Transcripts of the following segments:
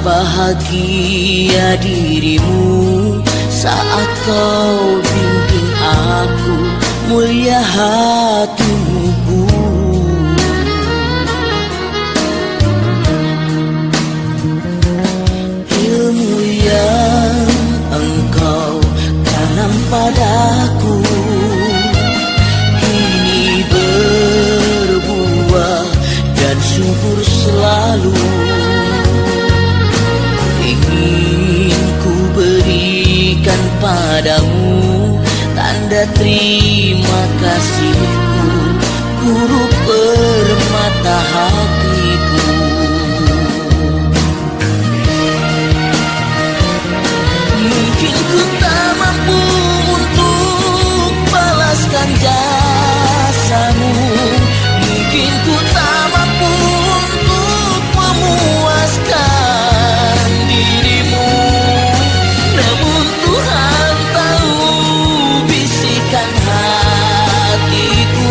bahagia dirimu saat kau bimbing aku, mulia hatimu. Ilmu yang engkau tanam padaku kini berbuah dan subur selalu. Ingin ku berikan padamu tanda terima kasihku, guru permata hatiku. Mungkin ku tak mampu untuk balaskan jasamu, mungkin ku tak mampu untuk memuaskan dirimu, namun Tuhan tahu bisikan hatiku.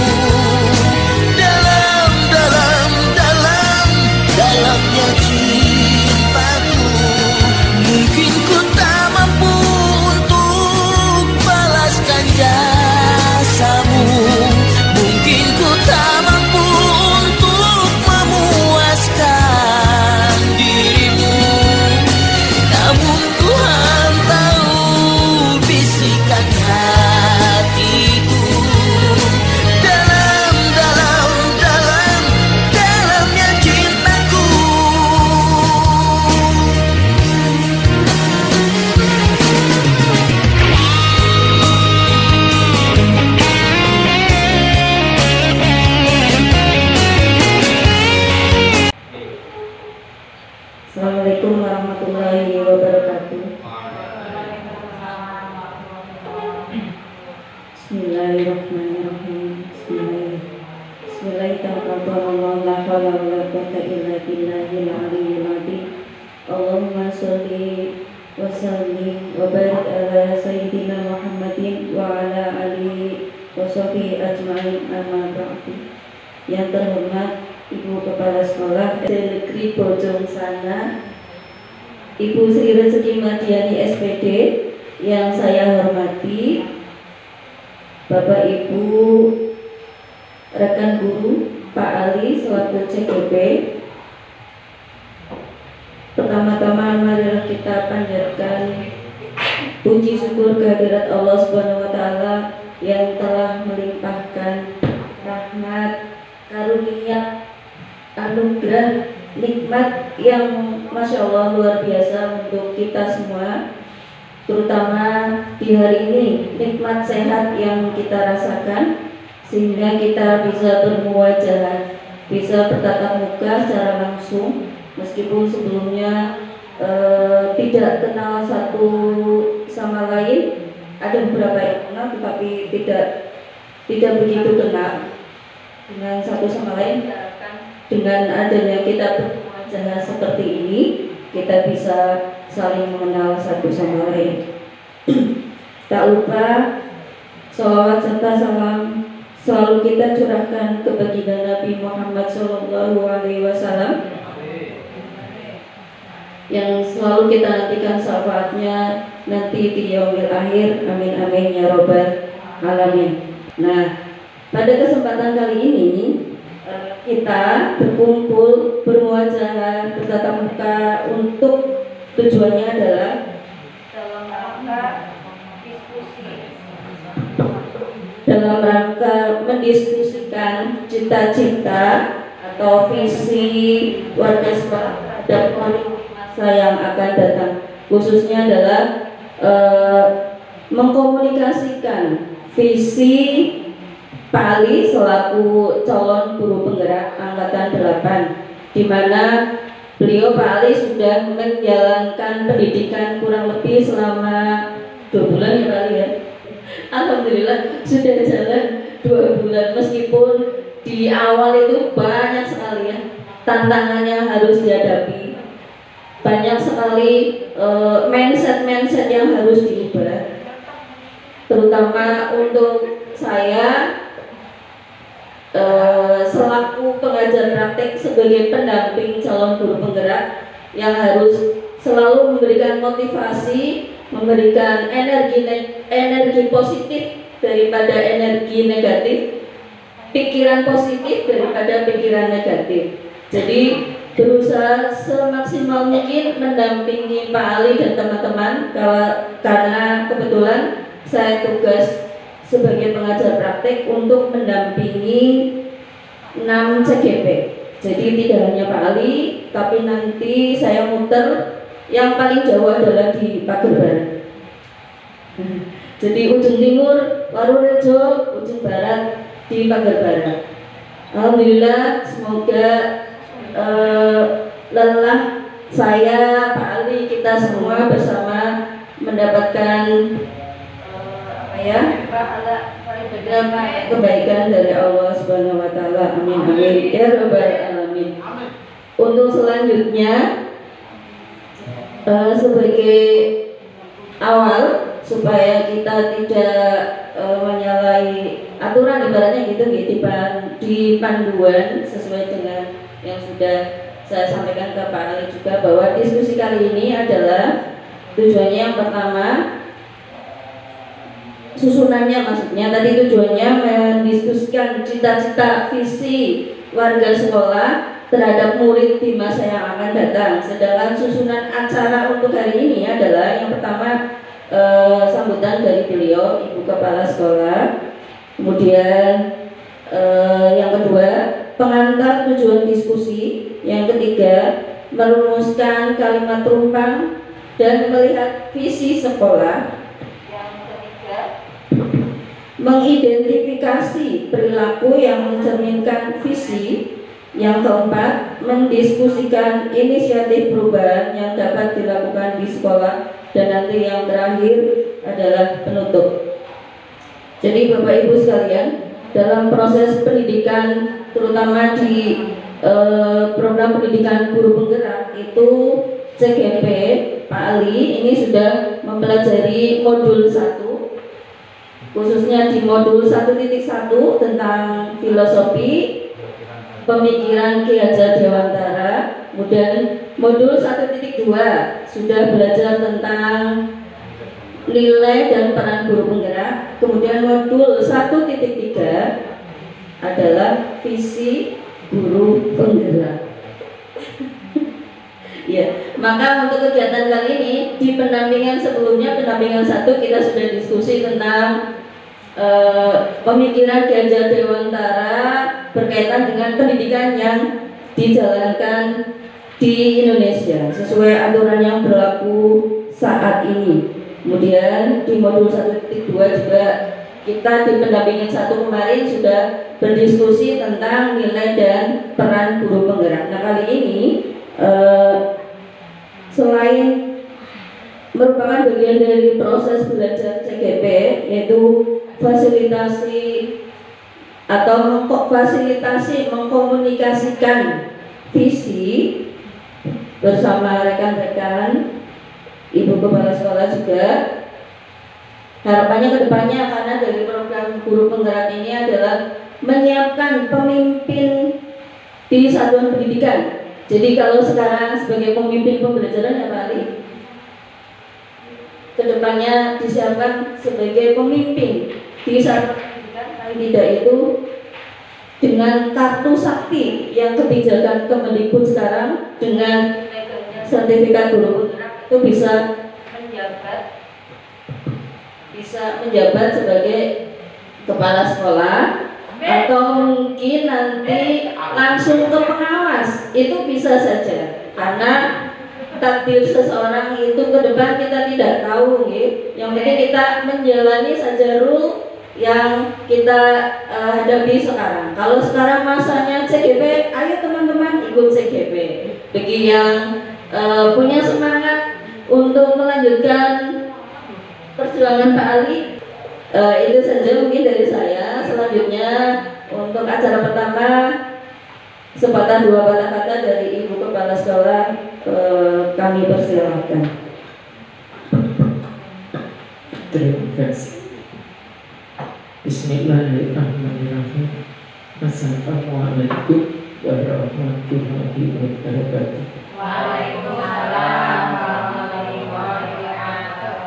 Dalamnya cintaku. Mungkin ku tak mampu untuk balaskan jasamu, mungkin ku tak mampu untuk memuaskan dirimu, namun Tuhan tahu bisikan hatiku. Dalamnya cintaku. Assalamualaikum warahmatullahi wabarakatuh. Bismillahirrahmanirrahim. Bismillahirrahmanirrahim. Allahumma sholli wa sallim wa barik ala sayyidina Muhammadin wa ala alihi wa sahbihi ajma'in, amma ba'du. Yang terhormat Ibu Kepala Sekolah SD Negeri Bojong Sana, Ibu Sri Rezeki Madiani SPD yang saya hormati, Bapak Ibu rekan guru, Pak Ali selaku CGP. Pertama-tama marilah kita panjatkan puji syukur kehadirat Allah Subhanahu wa taala yang telah melimpahkan rahmat, karunia, anugerah, nikmat yang Masya Allah luar biasa untuk kita semua, terutama di hari ini, nikmat sehat yang kita rasakan sehingga kita bisa bermuwajahah, bisa bertatap muka secara langsung meskipun sebelumnya tidak kenal satu sama lain. Ada beberapa yang kenal tetapi tidak begitu kenal dengan satu sama lain. Dengan adanya kita bermuwajahah seperti ini, kita bisa saling mengenal satu sama lain. Tak lupa sholawat serta salam selalu kita curahkan ke baginda Nabi Muhammad SAW yang selalu kita nantikan syafaatnya nanti di yaumil akhir. Amin amin ya robbal alamin. Nah, pada kesempatan kali ini kita berkumpul, bermuwajahah, bertatap muka untuk tujuannya adalah dalam rangka mendiskusikan cita-cita atau visi warga sekolah dan masa yang akan datang, khususnya adalah mengkomunikasikan visi Pak Ali selaku calon guru penggerak angkatan 8, di mana beliau Pak Ali sudah menjalankan pendidikan kurang lebih selama 2 bulan ya Pak Ali ya. Alhamdulillah sudah jalan 2 bulan, meskipun di awal itu banyak sekali ya tantangannya harus dihadapi, banyak sekali mindset yang harus diubah, terutama untuk saya selaku pengajar praktek sebagai pendamping calon guru penggerak. yang harus selalu memberikan motivasi, memberikan energi positif daripada energi negatif, pikiran positif daripada pikiran negatif. Jadi berusaha semaksimal mungkin mendampingi Pak Ali dan teman-teman, karena kebetulan saya tugas sebagai pengajar praktek untuk mendampingi 6 CGP. Jadi tidak hanya Pak Ali, tapi nanti saya muter yang paling jauh adalah di Pager Barat. Jadi ujung timur Warurejo, ujung barat di Pager Barat. Alhamdulillah, semoga lelah saya, Pak Ali, kita semua bersama mendapatkan kebaikan dari Allah Subhanahu wa taala. Amin amin ya rabbal alamin. Untuk selanjutnya sebagai awal supaya kita tidak menyalahi aturan, ibaratnya gitu di panduan sesuai dengan yang sudah saya sampaikan ke Pak Ali juga, bahwa diskusi kali ini adalah tujuannya yang pertama, susunannya maksudnya tadi tujuannya mendiskusikan cita-cita visi warga sekolah terhadap murid di masa yang akan datang. Sedangkan susunan acara untuk hari ini adalah yang pertama sambutan dari beliau Ibu Kepala Sekolah, kemudian yang kedua pengantar tujuan diskusi, yang ketiga merumuskan kalimat tumpang dan melihat visi sekolah, mengidentifikasi perilaku yang mencerminkan visi, yang keempat mendiskusikan inisiatif perubahan yang dapat dilakukan di sekolah, dan nanti yang terakhir adalah penutup. Jadi Bapak Ibu sekalian, dalam proses pendidikan terutama di program pendidikan guru penggerak itu CGP Pak Ali ini sudah mempelajari modul 1, khususnya di modul 1.1 tentang filosofi pemikiran Ki Hajar Dewantara. Kemudian modul 1.2 sudah belajar tentang nilai dan peran guru penggerak. Kemudian modul 1.3 adalah visi guru penggerak. Ya, maka untuk kegiatan kali ini di pendampingan sebelumnya, pendampingan 1, kita sudah diskusi tentang pemikiran Ki Hajar Dewantara berkaitan dengan pendidikan yang dijalankan di Indonesia sesuai aturan yang berlaku saat ini. Kemudian di modul 1.2 juga kita di pendampingan 1 kemarin sudah berdiskusi tentang nilai dan peran guru penggerak. Nah kali ini selain merupakan bagian dari proses belajar CGP, yaitu fasilitasi atau mengkomunikasikan visi bersama rekan-rekan Ibu Kepala Sekolah juga. Harapannya ke depannya, karena dari program guru penggerak ini adalah menyiapkan pemimpin di satuan pendidikan. Jadi kalau sekarang sebagai pemimpin pembelajaran ya Pak Ali, kedepannya disiapkan sebagai pemimpin di satuan pendidikan, paling tidak itu dengan kartu sakti yang kebijakan Kemendikbud sekarang, dengan sertifikat guru penggerak itu bisa menjabat sebagai kepala sekolah, atau mungkin nanti langsung ke pengawas, itu bisa saja, karena takdir seseorang itu ke depan kita tidak tahu, gitu. Yang penting kita menjalani saja rule yang kita hadapi sekarang. Kalau sekarang masanya CGP, ayo teman-teman ikut CGP. Bagi yang punya semangat untuk melanjutkan perjuangan Pak Ali, itu saja mungkin dari saya. Selanjutnya untuk acara pertama, sepatah dua patah kata dari Ibu Kepala Sekolah, kami persilahkan. Terima kasih. Bismillahirrahmanirrahim. Assalamualaikum warahmatullahi wabarakatuh. Waalaikumsalam warahmatullahi wabarakatuh.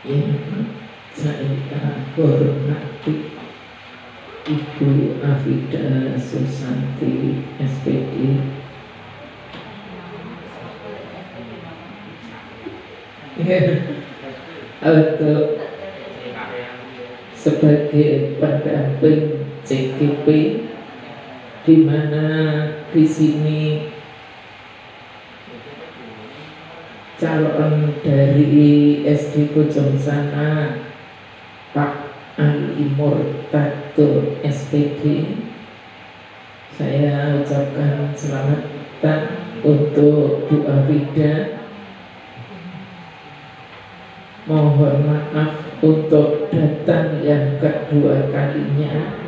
Yang saya hormati Ibu Afida Susanti SPD, untuk sebagai pendamping CGP, di mana di sini calon dari SD Bojong Sana Pak Ali Murtado SPD, saya ucapkan selamat datang untuk Bu Afida. Mohon maaf untuk datang yang kedua kalinya.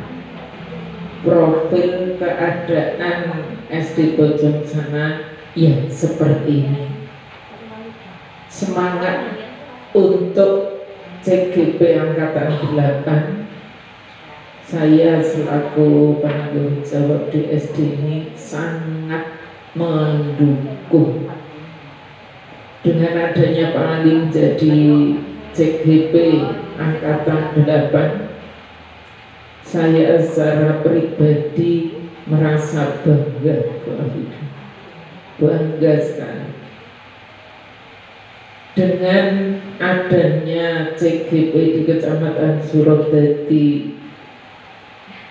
Profil keadaan SD Bojong Sana ya seperti ini. Semangat untuk CGP Angkatan 8, saya selaku penanggung jawab di SD ini sangat mendukung. Dengan adanya Pak Ali menjadi CGP Angkatan 8, saya secara pribadi merasa bangga, bangga sekali. Dengan adanya CGP di Kecamatan Surodadi,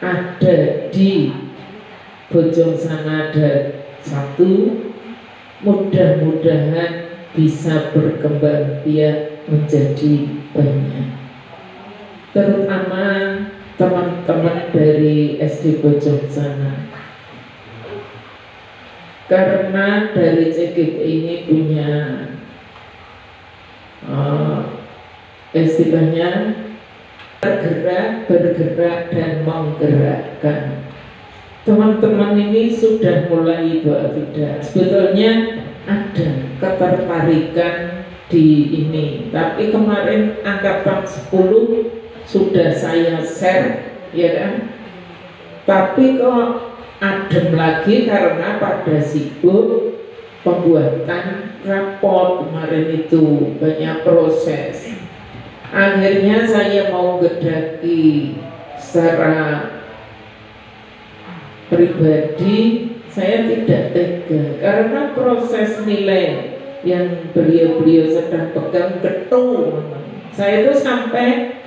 ada di Bojong Sana ada satu, mudah-mudahan bisa berkembang biak menjadi banyak, terutama teman-teman dari SD Bojong Sana, karena dari CGP ini punya istilahnya bergerak dan menggerakkan. Teman-teman ini sudah mulai Bu Afida, sebetulnya ada ketertarikan di ini, tapi kemarin angkatan 10 sudah saya share, ya kan? Tapi kok adem lagi karena pada sibuk pembuatan rapor kemarin itu, banyak proses. Akhirnya saya mau gedaki secara pribadi, saya tidak tega karena proses nilai yang beliau sedang pegang ketum. Saya itu sampai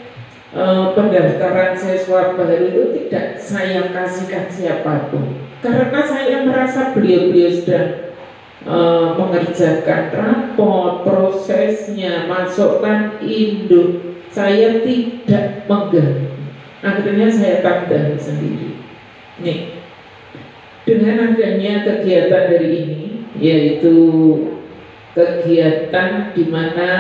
pendaftaran siswa baru itu tidak saya kasihkan siapapun, karena saya merasa beliau sedang mengerjakan rapor, prosesnya, masukkan induk, saya tidak mengganggu. Akhirnya saya tangani sendiri. Nih, dengan adanya kegiatan dari ini, yaitu kegiatan di mana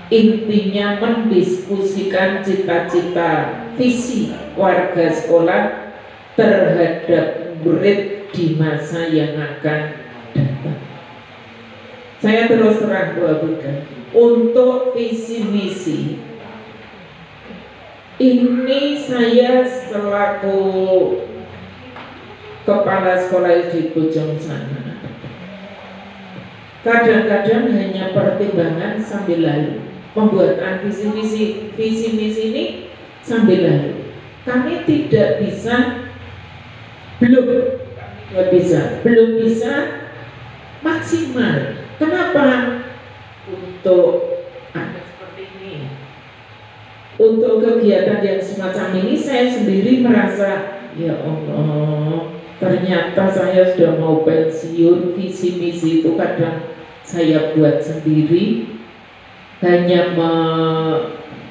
intinya mendiskusikan cita-cita visi warga sekolah terhadap murid di masa yang akan datang. Saya terus terang bukan untuk visi misi ini, saya selaku kepala sekolah di Bojong Sana kadang-kadang hanya pertimbangan sambil lalu, pembuatan visi misi ini sambil lalu. Kami tidak bisa, belum bisa maksimal. Kenapa? Untuk seperti ini, untuk kegiatan yang semacam ini, saya sendiri merasa, ya Allah, ternyata saya sudah mau pensiun. Visi misi itu kadang saya buat sendiri, hanya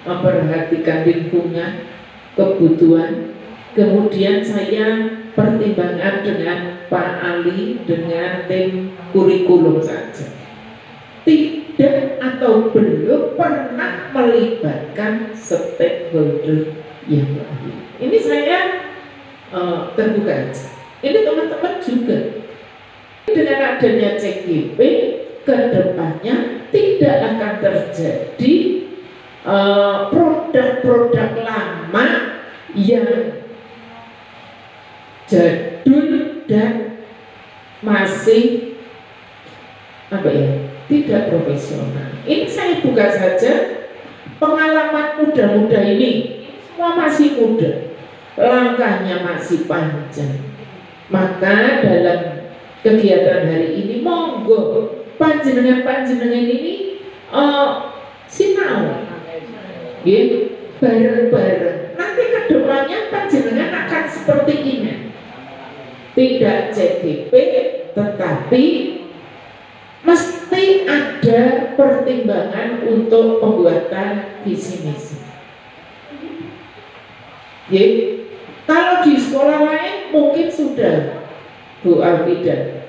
memperhatikan lingkungan, kebutuhan. Kemudian saya pertimbangkan dengan Pak Ali, dengan tim kurikulum saja. Tidak atau belum pernah melibatkan stakeholder yang lain. Ini saya terbuka. Ini teman-teman juga. Dengan adanya CGP, kedepannya tidak akan terjadi produk-produk lama yang jadul dan masih apa ya, tidak profesional. Ini saya buka saja pengalaman muda-muda ini, semua masih muda, langkahnya masih panjang. Maka dalam kegiatan hari ini monggo panjenengan ini sinau, bareng-bareng. Nanti kedepannya panjenengan akan seperti ini, tidak CGP, tetapi mesti ada pertimbangan untuk pembuatan visi misi. Kalau di sekolah lain mungkin sudah, Bu Alfida,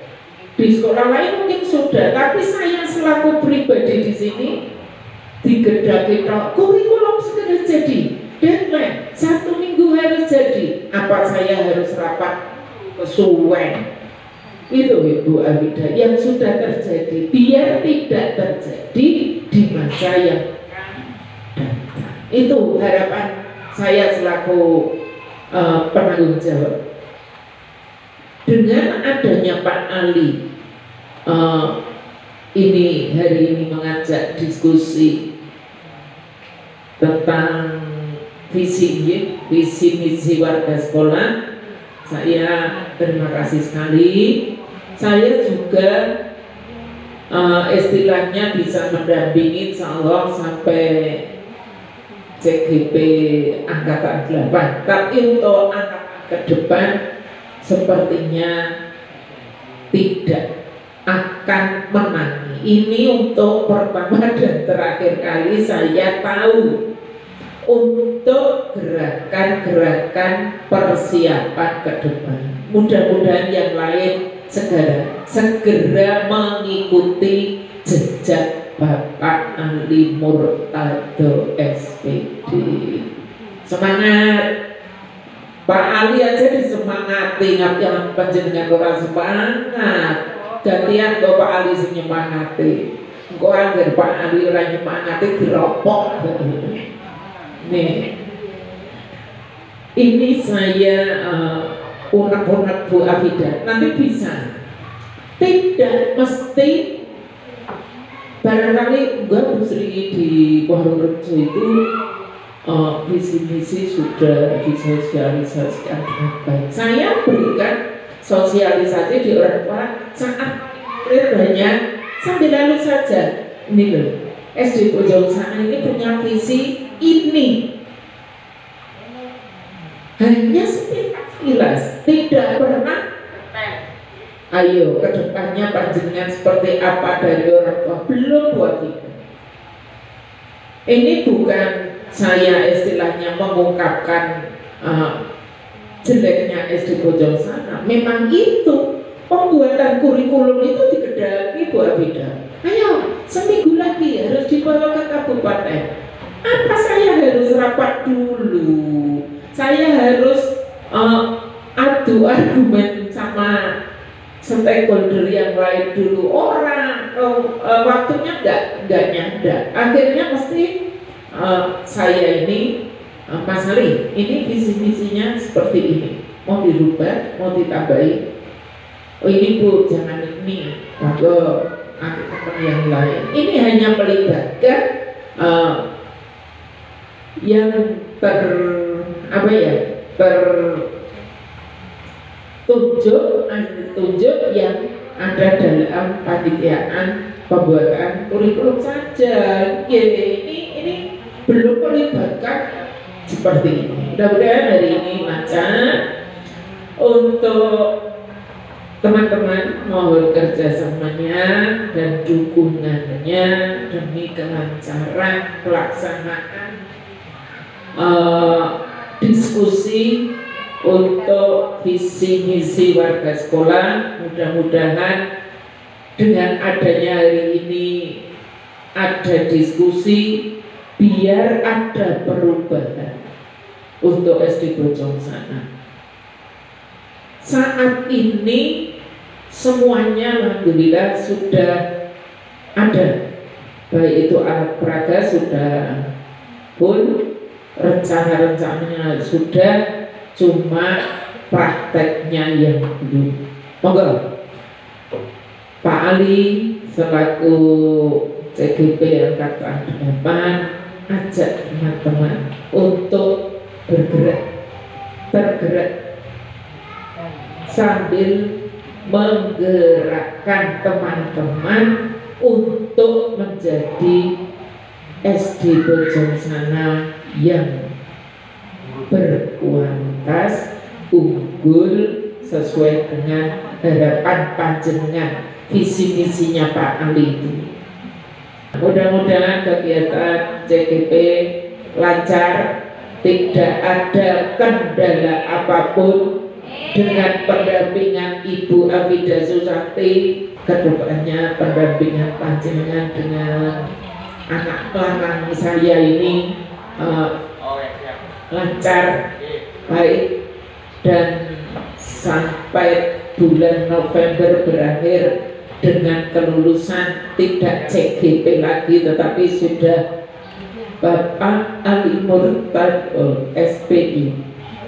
di sekolah lain mungkin sudah, tapi saya selaku pribadi di sini digedaki kurikulum sudah jadi, deadline 1 minggu harus jadi. Apa saya harus rapat kesuwen? Itu Ibu Alfida yang sudah terjadi, biar tidak terjadi di masa yang datang. Itu harapan saya selaku penanggung jawab. Dengan adanya Pak Ali ini hari ini mengajak diskusi tentang visi misi warga sekolah, saya terima kasih sekali. Saya juga istilahnya bisa mendampingi insya Allah sampai CGP angkatan 8. Tapi untuk anak ke depan sepertinya tidak akan menang. Ini untuk pertama dan terakhir kali saya tahu untuk gerakan-gerakan persiapan ke depan. Mudah-mudahan yang lain segera mengikuti jejak Bapak Ali Murtado SPD. Semangat! Pak Ali aja disemangati, yang panjenengan orang semangat. Gantian kok Pak Ali senyemangati. Kok anggar Pak Ali orang nyemangati diropok. Nih, ini saya unek-unek Bu Afida. Nanti bisa. Tidak mesti. Barangkali enggak Bu Sri di Purworejo itu visi-misi sudah disosialisasikan dengan baik. Saya berikan sosialisasi di orang tua saat banyak sambil lalu saja. Ini loh, SD Bojong Sana ini punya visi ini. Hanya sekilas, tidak pernah. Ayo kedepannya panjenengan seperti apa dari orang tua, belum buat kita. Ini bukan saya istilahnya mengungkapkan jeleknya SD Bojong Sana. Memang itu pembuatan kurikulum itu digedaki Bu Afida. Ayo seminggu lagi harus dibawa ke kabupaten. Apa saya harus rapat dulu? Saya harus adu argumen sama stakeholder yang lain dulu. Orang waktunya enggak nyanda. Akhirnya mesti saya ini Mas Ali, ini visi-misinya seperti ini. Mau dirubah, mau ditambahi. Oh ini Bu, jangan ini. Monggo teman yang lain. Ini hanya melibatkan yang tunjuk yang ada dalam panitiaan pembuatan kurikulum saja. Ini belum melibatkan seperti ini. Mudah-mudahan hari ini lancar. Untuk teman-teman mohon kerjasamanya dan dukungannya demi kelancaran pelaksanaan diskusi untuk visi misi warga sekolah. Mudah-mudahan dengan adanya hari ini ada diskusi, biar ada perubahan untuk SD Bojong Sana. Saat ini semuanya alhamdulillah sudah ada, baik itu alat peraga sudah full, rencana-rencananya sudah, cuma prakteknya yang belum. Monggo Pak Ali, selaku CGP Angkatan 8 ajak teman-teman untuk tergerak sambil menggerakkan teman-teman untuk menjadi SD Bojongsana yang berkualitas, unggul, sesuai dengan harapan panjenengan, visi misinya Pak Ali itu. Mudah-mudahan kegiatan CGP lancar, tidak ada kendala apapun. Dengan pendampingan Ibu Afida Susakti, kedepannya pendampingan panjenengan dengan anak larang saya ini lancar, baik, dan sampai bulan November berakhir dengan kelulusan tidak CGP lagi, tetapi sudah Bapak Ali Murtad SPI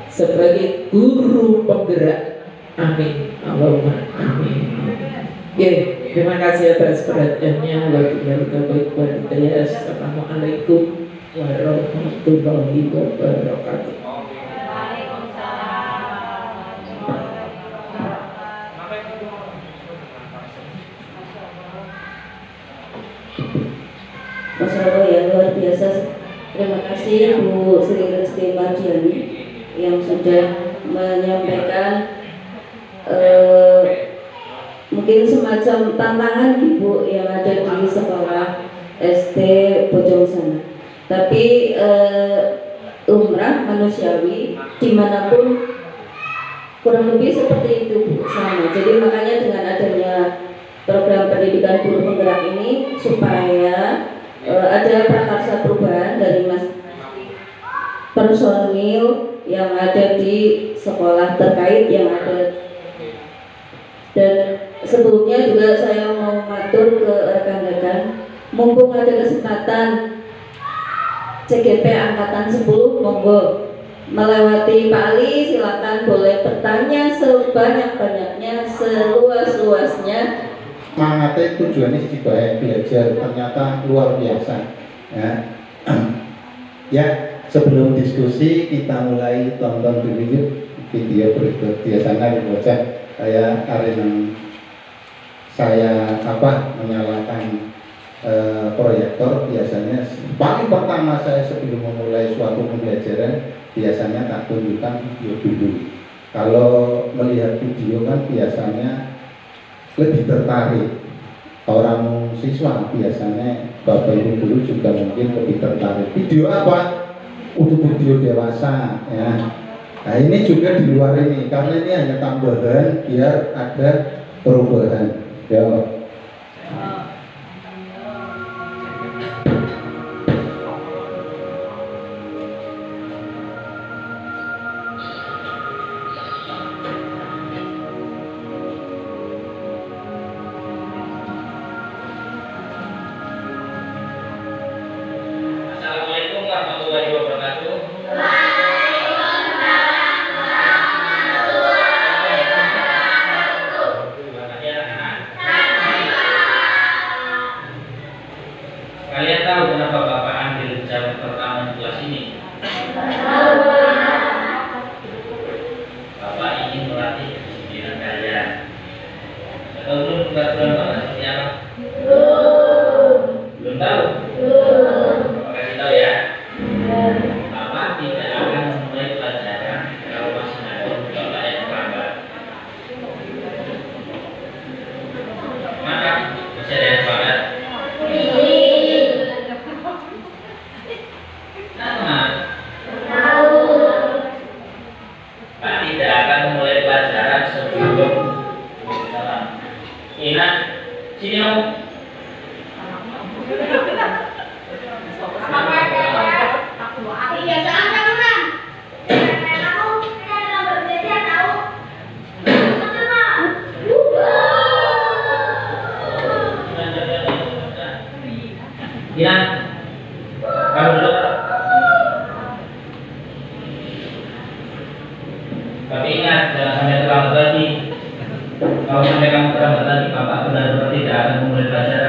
sebagai guru penggerak. Amin, Allahumma amin. Oke, terima kasih atas perhatiannya. Assalamualaikum warahmatullahi wabarakatuh. Masya Allah ya, luar biasa. Terima kasih Bu Sri Rizky Mardiani yang sudah menyampaikan mungkin semacam tantangan Ibu yang ada di sekolah SD Bojongsana. Tapi umrah manusiawi dimanapun kurang lebih seperti itu Bu, sama. Jadi makanya dengan adanya program pendidikan guru penggerak ini supaya ada prakarsa perubahan dari personil yang ada di sekolah terkait yang ada. Dan sebelumnya juga saya mau matur ke rekan-rekan, mumpung ada kesempatan CGP Angkatan 10, monggo melewati Pak Ali, silakan boleh bertanya sebanyak-banyaknya, seluas-luasnya. Semangatnya tujuannya sih baik, belajar ternyata luar biasa ya. Ya, sebelum diskusi kita mulai tonton dulu yuk video berikut. Biasanya di bocah saya menyalakan proyektor. Biasanya paling pertama saya sebelum memulai suatu pembelajaran biasanya tak tunjukkan video dulu. Kalau melihat video kan biasanya lebih tertarik. Orang siswa biasanya Bapak Ibu guru juga mungkin lebih tertarik. Video apa? Untuk video dewasa ya. Nah ini juga di luar ini, karena ini hanya tambahan biar ada perubahan ya. Assalamualaikum warahmatullahi wabarakatuh. Kalian tahu kenapa Bapak ambil jam pertama di kelas ini? Bapak ingin melatih kedisiplinan kalian. Atau belum peraturan Bapak seperti apa? Belum tahu? Bapak kasih tahu ya. Bapak tidak akan memulai pelajaran kalau masih ada Bapak yang terlambat. Maka masih ada yang terlambat. Pak tidak akan memulai pelajaran sebelum Ingat, sini om. Ingat, kamu dulu. Tapi ingat, jangan sampai terlambat lagi. Kalau sampai kamu terlambat lagi, Bapak benar-benar tidak akan memulai pelajaran.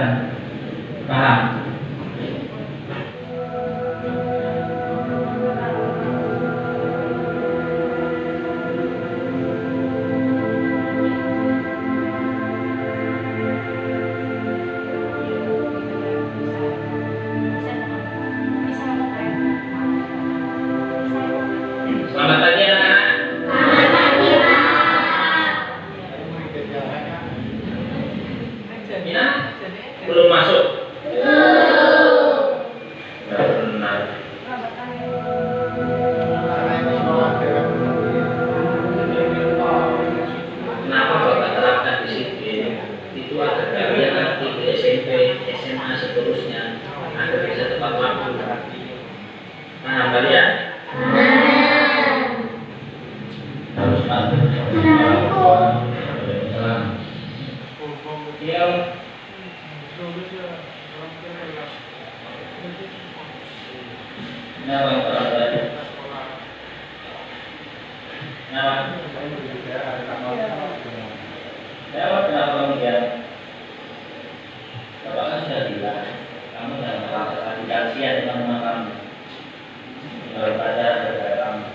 Al-Fatihah berdalam.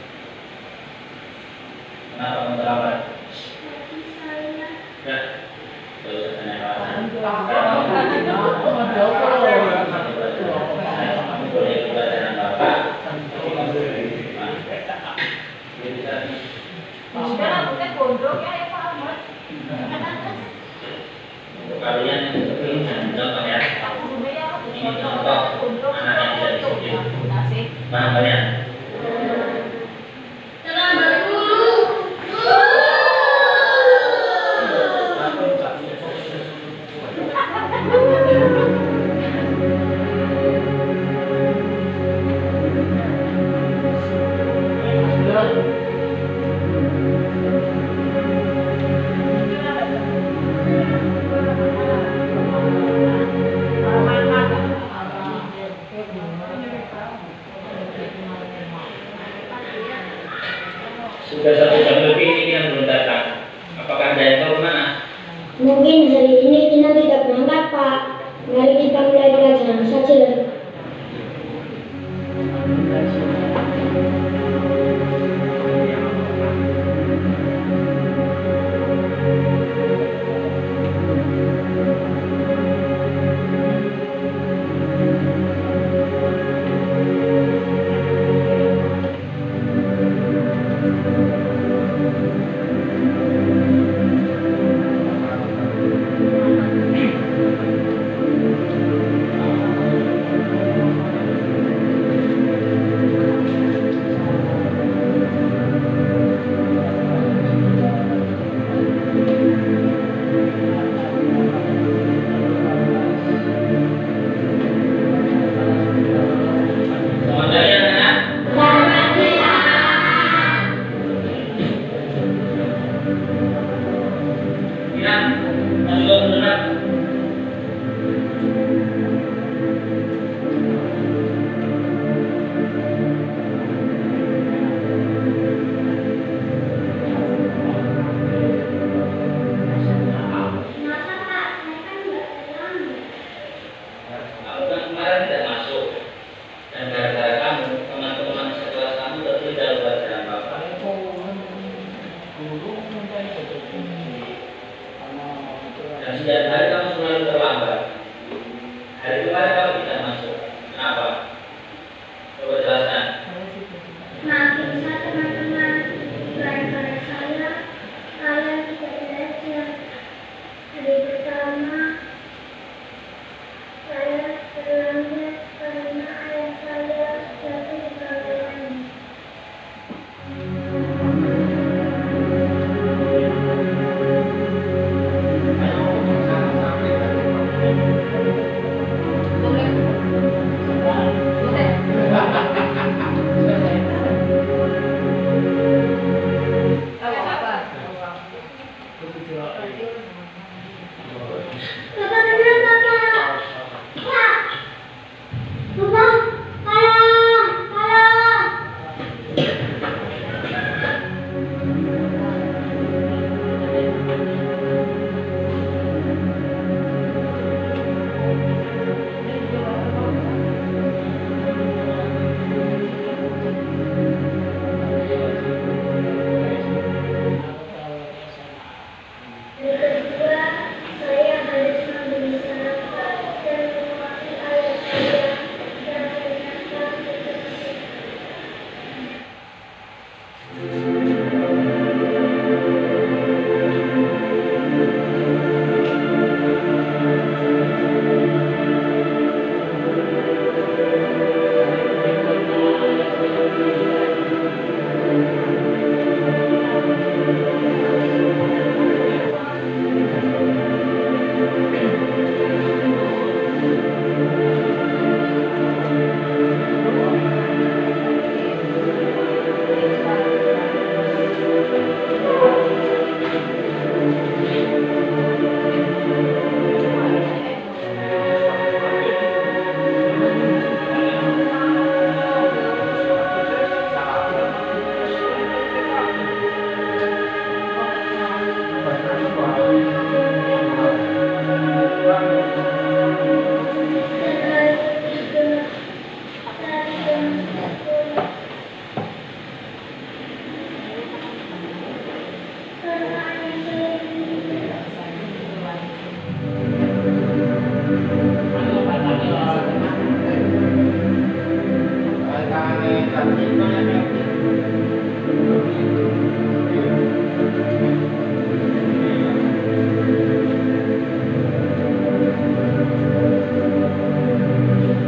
Kenapa kamu terlambat? Ya, gak usah tanya alasan. Kamu boleh ikut pelajaran Bapak. Untuk kalian yang sebelum contoh ya. Ini contoh anak yang tidak disiplin. Paham kalian? Sudah 1 jam lebih ini yang belum datang. Apakah ada yang tahu mana? Mungkin hari ini Tina tidak berangkat, Pak. Mari kita mulai pelajaran saja.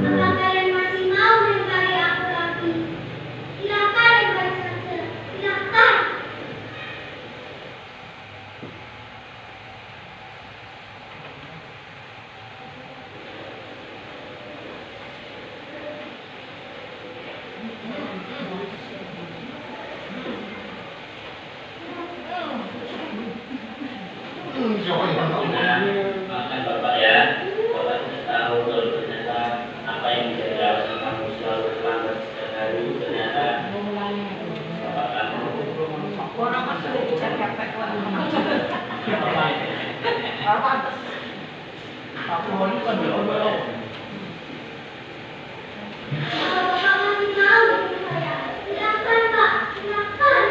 Apa kalian masih mau mencari aku lagi? Silakan baik saja, silakan. Maafkan Bapak ya, Bapak tidak tahu kalau ternyata apa yang menjadi alasan kamu selalu terlambat setiap hari, ternyata Bapak kamu Kalau Bapak masih mau dengan saya, silakan Pak, silakan.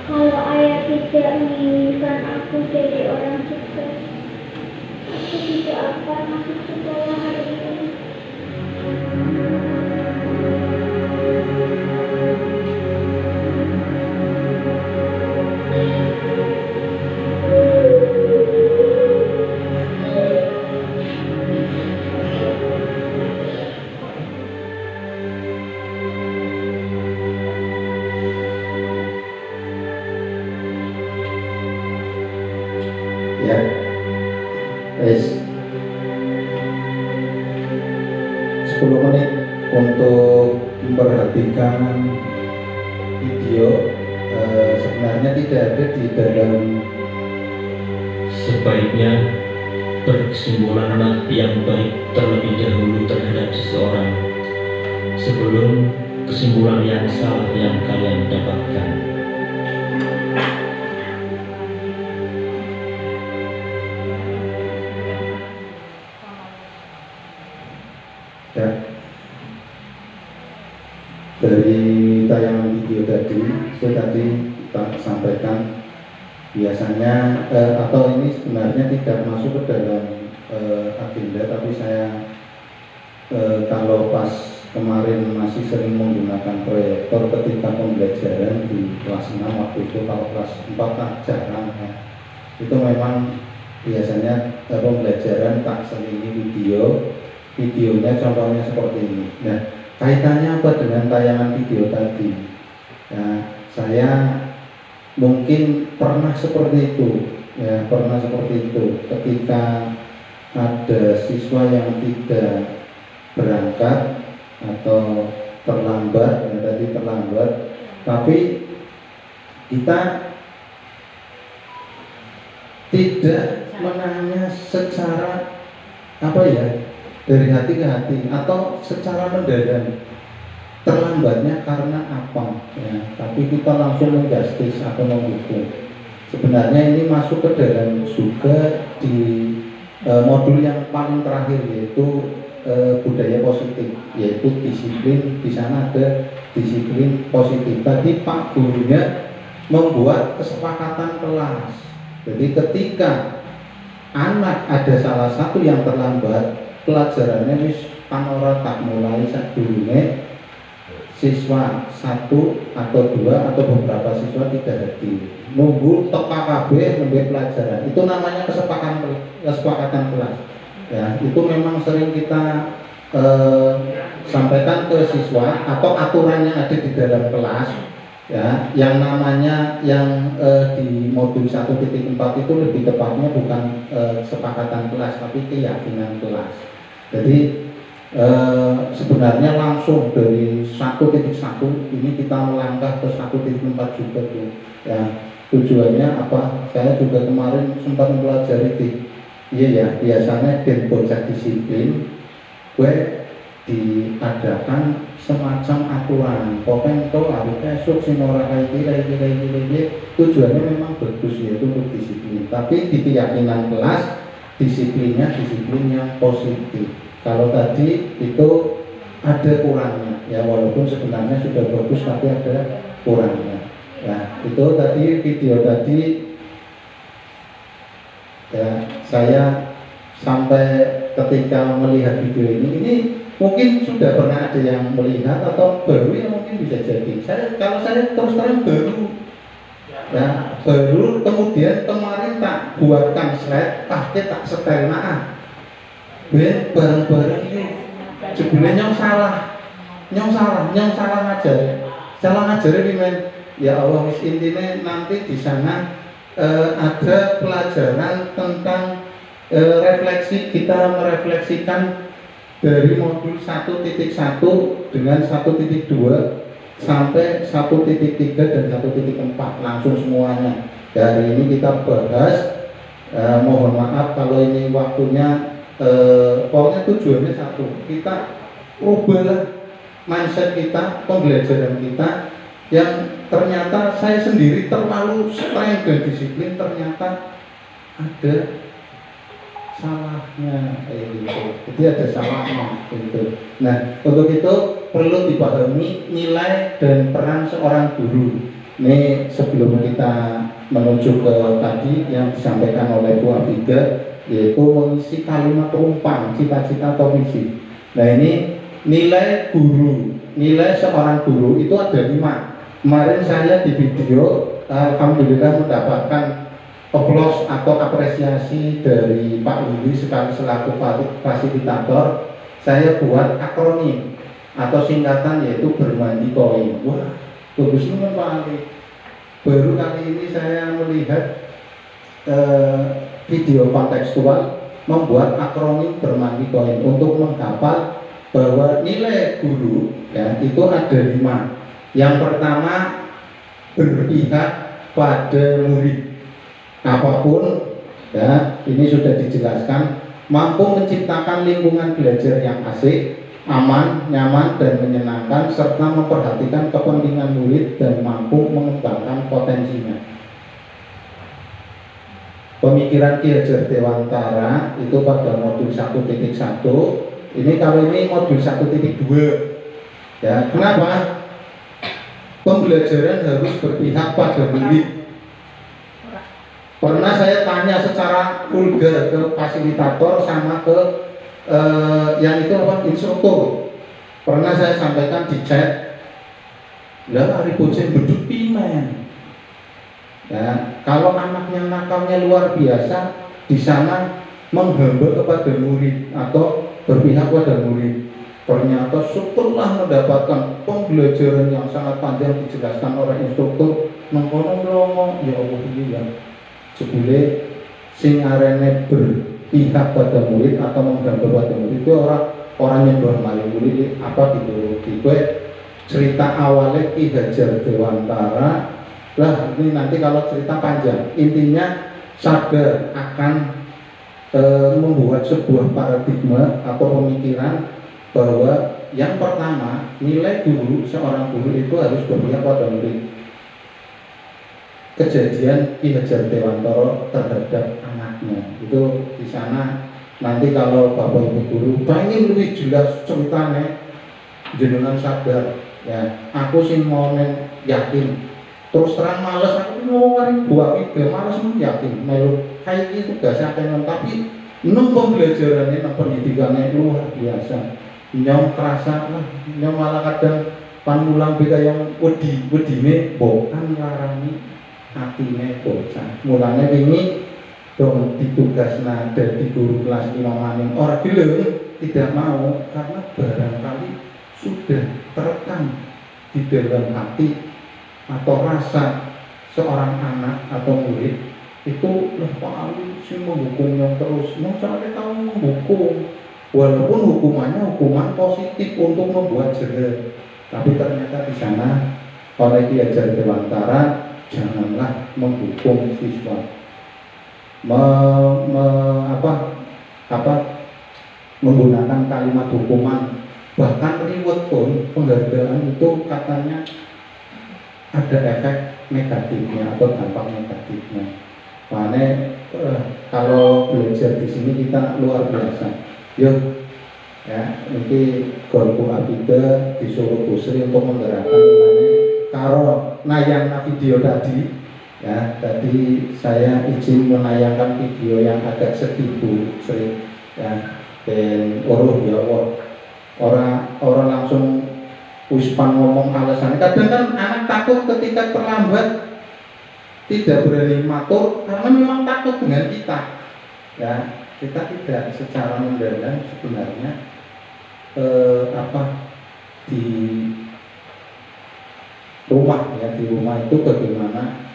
Kalau ayah tidak menginginkan aku jadi orang sukses, aku tidak akan masuk sekolah hari ini. Ya, wes 10 menit untuk memperhatikan video. Sebenarnya tidak ada di dalam. Sebaiknya berkesimpulan yang baik terlebih dahulu terhadap seseorang sebelum kesimpulan yang salah yang kalian dapatkan. Ya, dari tayangan video tadi, kita sampaikan biasanya atau ini sebenarnya tidak masuk ke dalam agenda, tapi saya kalau pas kemarin masih sering menggunakan proyektor ketika pembelajaran di kelas 6 waktu itu, kalau kelas 4 jarang ya. Itu memang biasanya pembelajaran tak selingi videonya contohnya seperti ini. Nah, kaitannya apa dengan tayangan video tadi? Nah, saya mungkin pernah seperti itu, ya pernah seperti itu ketika ada siswa yang tidak berangkat atau terlambat, ya tadi terlambat, tapi kita tidak menanya secara apa ya, dari hati ke hati atau secara mendadak terlambatnya karena apa ya, tapi kita langsung menjustis atau menghukum. Sebenarnya ini masuk ke dalam juga di modul yang paling terakhir, yaitu budaya positif, yaitu disiplin. Di sana ada disiplin positif. Tadi Pak gurunya membuat kesepakatan kelas. Jadi ketika anak ada salah satu yang terlambat, pelajarannya wis panora tak mulai sadurunge siswa 1 atau 2 atau beberapa siswa tidak hadir, nunggu tepak kabeh nembe pelajaran. Itu namanya kesepakatan kelas. Ya, itu memang sering kita sampaikan ke siswa atau aturan yang ada di dalam kelas. Ya, yang namanya di modul 1.4 itu lebih tepatnya bukan kesepakatan kelas, tapi keyakinan kelas. Jadi sebenarnya langsung dari 1.1 ini kita melangkah ke 1.4 juga tuh. Ya, tujuannya apa? Saya juga kemarin sempat mempelajari ya biasanya dan bocah disiplin gue diadakan semacam aturan. Pokoknya itu harus esok sinora kayak tujuannya memang bagus, yaitu untuk disiplin. Tapi di keyakinan kelas disiplinnya disiplin yang positif. Kalau tadi itu ada kurangnya ya, walaupun sebenarnya sudah bagus tapi ada kurangnya. Nah itu tadi video tadi ya, saya sampai ketika melihat video ini mungkin sudah pernah ada yang melihat atau baru yang mungkin bisa jadi. Kalau saya terus terang baru ya, baru kemudian kemarin tak buatkan slide, pasti tak setel bareng-bareng ini sebenarnya nyong salah ngajar ini men. Ya Allah, wis intinya nanti di sana ada pelajaran tentang refleksi, kita merefleksikan dari modul 1.1 dengan 1.2 sampai 1.3 dan 1.4 langsung semuanya. Dari ini kita bahas, mohon maaf kalau ini waktunya, pokoknya tujuannya satu, kita ubah mindset kita, pembelajaran kita yang ternyata saya sendiri terlalu strength dan disiplin, ternyata ada salahnya gitu. Jadi ada salahnya gitu. Nah, untuk itu perlu dipahami nilai dan peran seorang guru. Ini sebelum kita menuju ke tadi yang disampaikan oleh Bu Abiga, yaitu mengisi kalimat rumpang, cita-cita atau misi. Nah ini nilai guru, nilai seorang guru itu ada 5. Kemarin saya di video, alhamdulillah mendapatkan aplaus atau apresiasi dari Pak Willy sekali selaku fasilitator. Saya buat akronim atau singkatan yaitu bermandi koin. Wah, bagus banget Pak Ali. Baru kali ini saya melihat video kontekstual membuat akronim bermandi koin untuk menghafal bahwa nilai guru ya itu ada 5. Yang pertama, berpihak pada murid. Apapun ya, ini sudah dijelaskan, mampu menciptakan lingkungan belajar yang asik, aman, nyaman dan menyenangkan, serta memperhatikan kepentingan murid dan mampu mengembangkan potensinya. Pemikiran Ki Hajar Dewantara itu pada modul 1.1. Ini kalau ini modul 1.2 ya. Kenapa? Pembelajaran harus berpihak pada murid. Pernah saya tanya secara vulgar ke fasilitator sama ke yang itu apa, instruktur. Pernah saya sampaikan di chat, lah hari bocah beduk pimen. Ya, kalau anaknya nakalnya luar biasa, di sana menghamba kepada murid atau berpihak pada murid. Ternyata setelah mendapatkan pembelajaran yang sangat panjang dijelaskan oleh instruktur, mengkono melongo, ya Allah ini ya. Sebule sing arene berpihak pada murid atau menghamba pada murid itu orang yang bermain murid apa gitu. Itu cerita awalnya Ki Hajar Dewantara. Lah ini nanti kalau cerita panjang, intinya sadar akan membuat sebuah paradigma atau pemikiran bahwa yang pertama, nilai guru, seorang guru itu harus berpihak pada murid. Kejadian Ki Hajar Dewantara terhadap anaknya itu di sana. Nanti kalau Bapak Ibu guru pengen lebih jelas ceritanya, jenengan sadar ya, aku sih mau yakin. Terus terang males, aku mau buat ide, males yakin melu kayak gitu tugasnya akan, tapi nung pembelajarannya, nung pendidikannya luar biasa. Nyong terasa lah, nyong malah kadang panulang beda yang wedi bukan larani hatine bocah. Mulanya ini dong ditugas nada di guru kelas imamanin orang gelem tidak mau karena barangkali sudah terekam di dalam hati atau rasa seorang anak atau murid itu lah Pak Ali sih menghukum yang terus, mau sampai tahu menghukum, walaupun hukumannya hukuman positif untuk membuat jerah, tapi ternyata di sana oleh Ki Hajar Dewantara janganlah menghukum siswa, menggunakan kalimat hukuman, bahkan reward pun penghargaan itu katanya ada efek negatifnya atau dampak negatifnya. Makanya kalau belajar di sini kita luar biasa. Yuk ya ini Golbu Abida disuruh Bu Sri untuk menggerakkan mulane karo nayang video tadi ya. Tadi saya izin menayangkan video yang agak sedih Bu Sri ya, dan ya orang langsung Wispan ngomong alasannya. Kadang kan anak takut ketika terlambat, tidak berani matur karena memang takut dengan kita ya. Kita tidak secara mendadak sebenarnya di rumah ya, di rumah itu bagaimana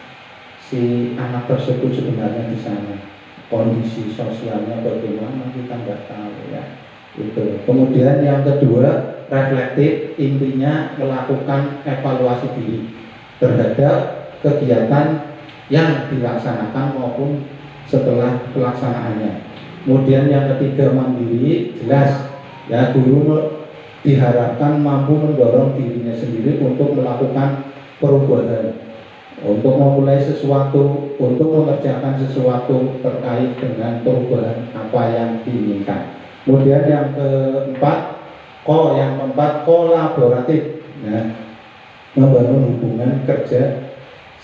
si anak tersebut sebenarnya di sana, kondisi sosialnya bagaimana kita nggak tahu ya. Itu. Kemudian yang kedua, reflektif, intinya melakukan evaluasi diri terhadap kegiatan yang dilaksanakan maupun setelah pelaksanaannya. Kemudian yang ketiga, mandiri, jelas ya, guru diharapkan mampu mendorong dirinya sendiri untuk melakukan perubahan, untuk memulai sesuatu, untuk mengerjakan sesuatu terkait dengan perubahan apa yang diinginkan. Kemudian yang keempat, kolaboratif ya, membangun hubungan kerja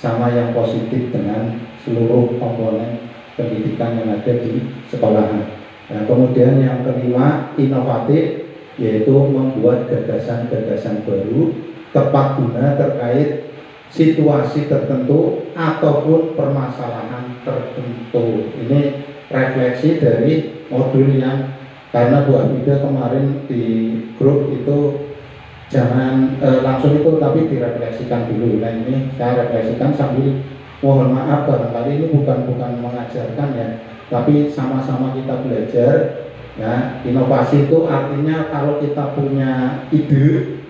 sama yang positif dengan seluruh komponen pendidikan yang ada di sekolahan. Nah, kemudian yang kelima, inovatif, yaitu membuat gagasan-gagasan baru tepat guna terkait situasi tertentu ataupun permasalahan tertentu. Ini refleksi dari modul yang, karena Bu Abida kemarin di grup itu jangan langsung itu, tapi direfleksikan dulu. Nah ini saya refleksikan sambil mohon maaf, barangkali ini bukan mengajarkan ya, tapi sama-sama kita belajar ya. Inovasi itu artinya kalau kita punya ide,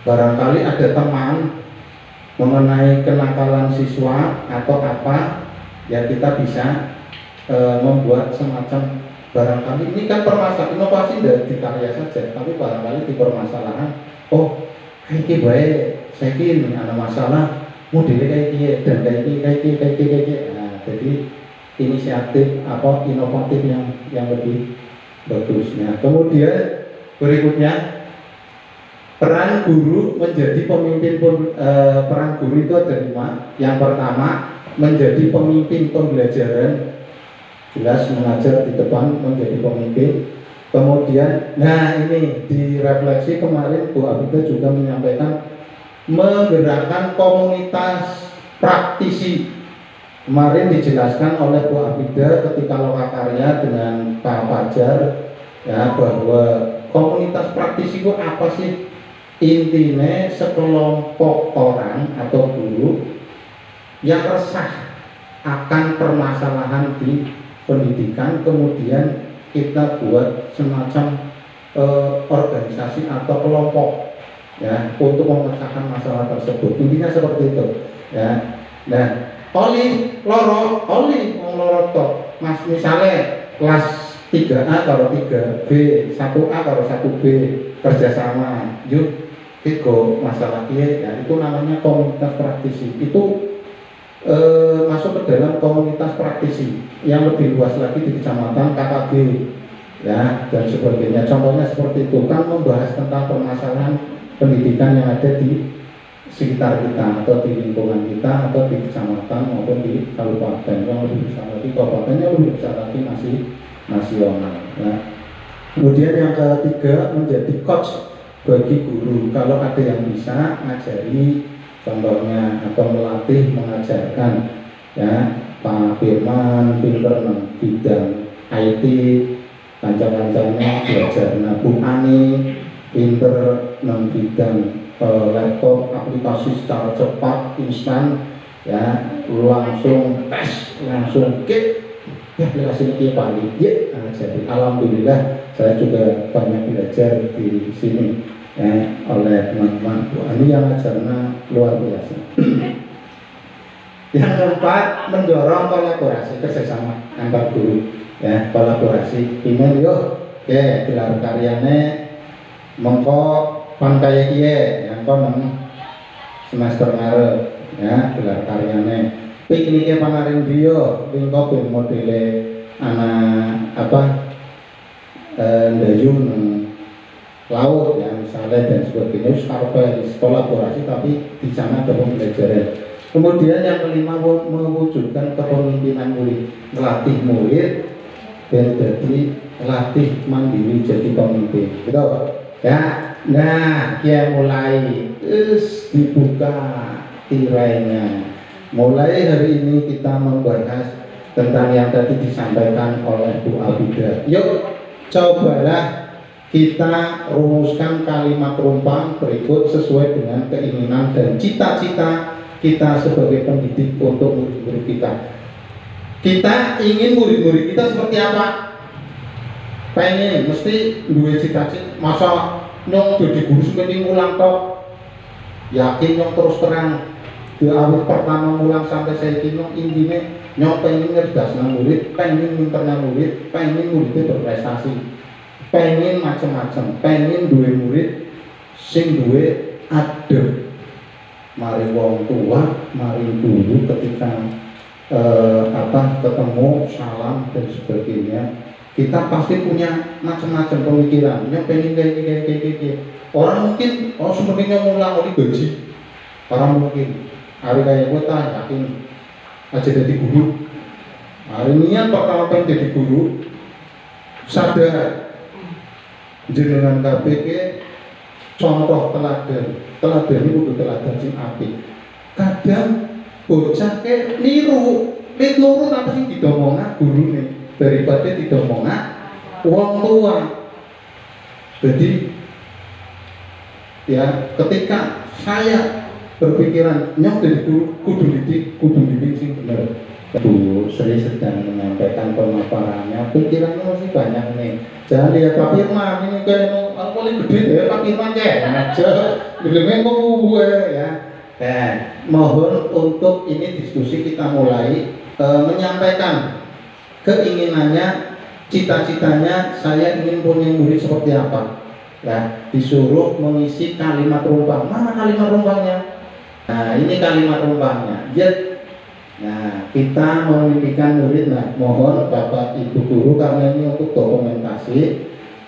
barangkali ada teman mengenai kenakalan siswa atau apa ya, kita bisa membuat semacam, barangkali ini kan permasalahan inovasi dari di karya saja, tapi barangkali di permasalahan, oh kayak baik saya kira ada masalah modelnya kayak gini dan kayak gini. Nah, jadi inisiatif apa inovatif yang lebih bagusnya. Kemudian berikutnya, peran guru menjadi pemimpin. Peran guru itu ada 5. Yang pertama, menjadi pemimpin pembelajaran, jelas mengajar di depan, menjadi pemimpin. Kemudian, nah ini direfleksi kemarin Bu Abida juga menyampaikan menggerakkan komunitas praktisi. Kemarin dijelaskan oleh Bu Abida ketika lokakarya dengan Pak Fajar ya, bahwa komunitas praktisi itu apa sih? Intinya sekelompok orang atau guru yang resah akan permasalahan di pendidikan, kemudian kita buat semacam organisasi atau kelompok ya untuk memecahkan masalah tersebut. Intinya seperti itu ya. Nah, oli loro tok mas, misalnya kelas 3A karo 3B, 1A karo 1B kerjasama yuk itu masalah ya, itu namanya komunitas praktisi. Itu masuk ke dalam komunitas praktisi yang lebih luas lagi di kecamatan, KKB ya, dan sebagainya. Contohnya seperti itu, kan membahas tentang permasalahan pendidikan yang ada di sekitar kita atau di lingkungan kita atau di kecamatan maupun di kabupaten. Yang lebih besar lagi kabupatennya, lebih besar lagi masih nasional ya. Kemudian yang ketiga, menjadi coach bagi guru. Kalau ada yang bisa ngajari, contohnya atau melatih mengajarkan ya, Pak Firman pinter nang bidang IT, kanca-kancanya belajar. Nah, Bu Ani pinter nang bidang laptop, aplikasi secara cepat, instan ya, langsung tes, langsung ya aplikasi ini paling ya. Jadi alhamdulillah saya juga banyak belajar di sini ya, oleh teman-teman Bu Ani yang ajarnya luar biasa. Yang keempat, mendorong kolaborasi kerjasama antar guru ya, kolaborasi. Ini yo oke, gelar karyanya mengko pan kaya kie yang konon semester ngarep ya, gelar karyanya pikniknya panaring bio lingko ben modele anak apa ndayung laut ya misalnya dan sebagainya, harus kolaborasi tapi di sana ada pembelajaran. Kemudian yang kelima, mewujudkan kepemimpinan murid, melatih murid dan jadi latih mandiri jadi pemimpin, gitu ya. Nah, dia mulai dibuka tirainya. Mulai hari ini kita membahas tentang yang tadi disampaikan oleh Bu Abida. Yuk, cobalah kita rumuskan kalimat rumpang berikut sesuai dengan keinginan dan cita-cita kita sebagai pendidik untuk murid-murid kita. Kita ingin murid-murid kita seperti apa? Pengen, mesti dua cita-cita. Masa nyong jadi guru seperti mulang tok? Yakin nyong terus terang di awal pertama mulang sampai saya nyong intinya nyong pengen ngerdasna murid, pengen minterna murid, pengen muridnya berprestasi, pengen macam-macam, pengen dua murid sing dua adem. Mari wong tua, mari dulu ketika ketemu salam dan sebagainya, kita pasti punya macam-macam pemikiran. Nyong pengen kayak orang mungkin sebenarnya mulang oleh gaji, orang mungkin hari kayak gue tak yakin aja jadi guru. Hari niat pertama pengen jadi guru, sadar jenengan KPK contoh teladan ini udah teladan sing apik. Kadang bocah ke niru apa sih didomongna gurune daripada didomongna wong tua. Jadi ya ketika saya berpikiran nyok dari guru kudu didik sing bener. Bu Sri sedang menyampaikan pemaparannya, pikirannya masih banyak nih. Jangan lihat Pak Firman ini kayak paling gede ya Pak Firman aja, bilangnya gue ya. Mohon untuk ini diskusi kita mulai menyampaikan keinginannya, cita-citanya, saya ingin punya murid seperti apa. Ya, disuruh mengisi kalimat rumpang. Mana kalimat rumpangnya? Nah, ini kalimat rumpangnya. Nah, kita memimpikan murid. Nah, mohon Bapak Ibu guru karena ini untuk dokumentasi,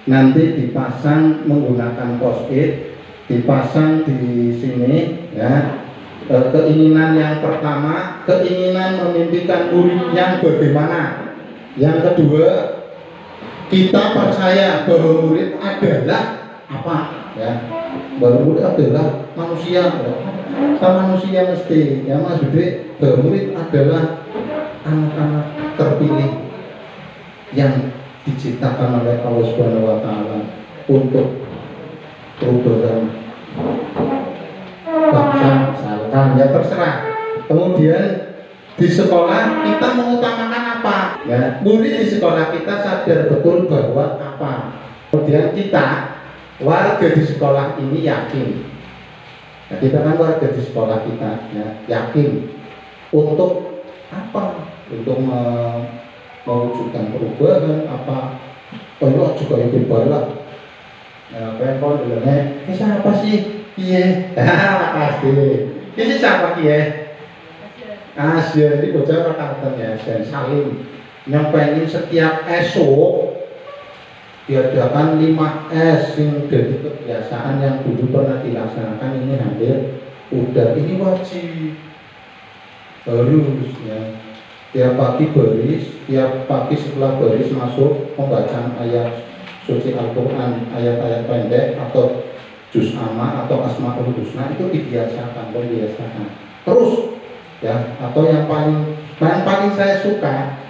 nanti dipasang menggunakan post-it, dipasang di sini ya. Keinginan yang pertama, keinginan memimpikan murid yang bagaimana. Yang kedua, kita percaya bahwa murid adalah apa ya? Bahwa murid adalah manusia ya. Manusia mesti ya Mas Budi, bahwa murid adalah anak-anak terpilih yang diciptakan oleh Allah Subhanahu wa taala untuk perubahan bangsa, misalkan ya terserah. Kemudian di sekolah kita mengutamakan apa? Ya, murid di sekolah kita sadar betul bahwa apa. Kemudian kita warga di sekolah ini yakin. Nah, kita kan warga di sekolah kita ya, yakin untuk apa? Untuk mewujudkan perubahan apa? Oh juga itu balap. Nah, pengen bilangnya, ini siapa sih? Iya, makasih. Ini siapa ya? Asia ini bocah rekan ya, dan saling nyampein setiap esok diadakan 5S yang dari kebiasaan yang dulu pernah dilaksanakan ini hampir udah ini wajib harus ya. Tiap pagi baris, tiap pagi setelah baris masuk pembacaan ayat suci Al-Quran, ayat-ayat pendek atau juz amma atau asmaul husna itu dibiasakan, pembiasaan terus ya. Atau yang paling saya suka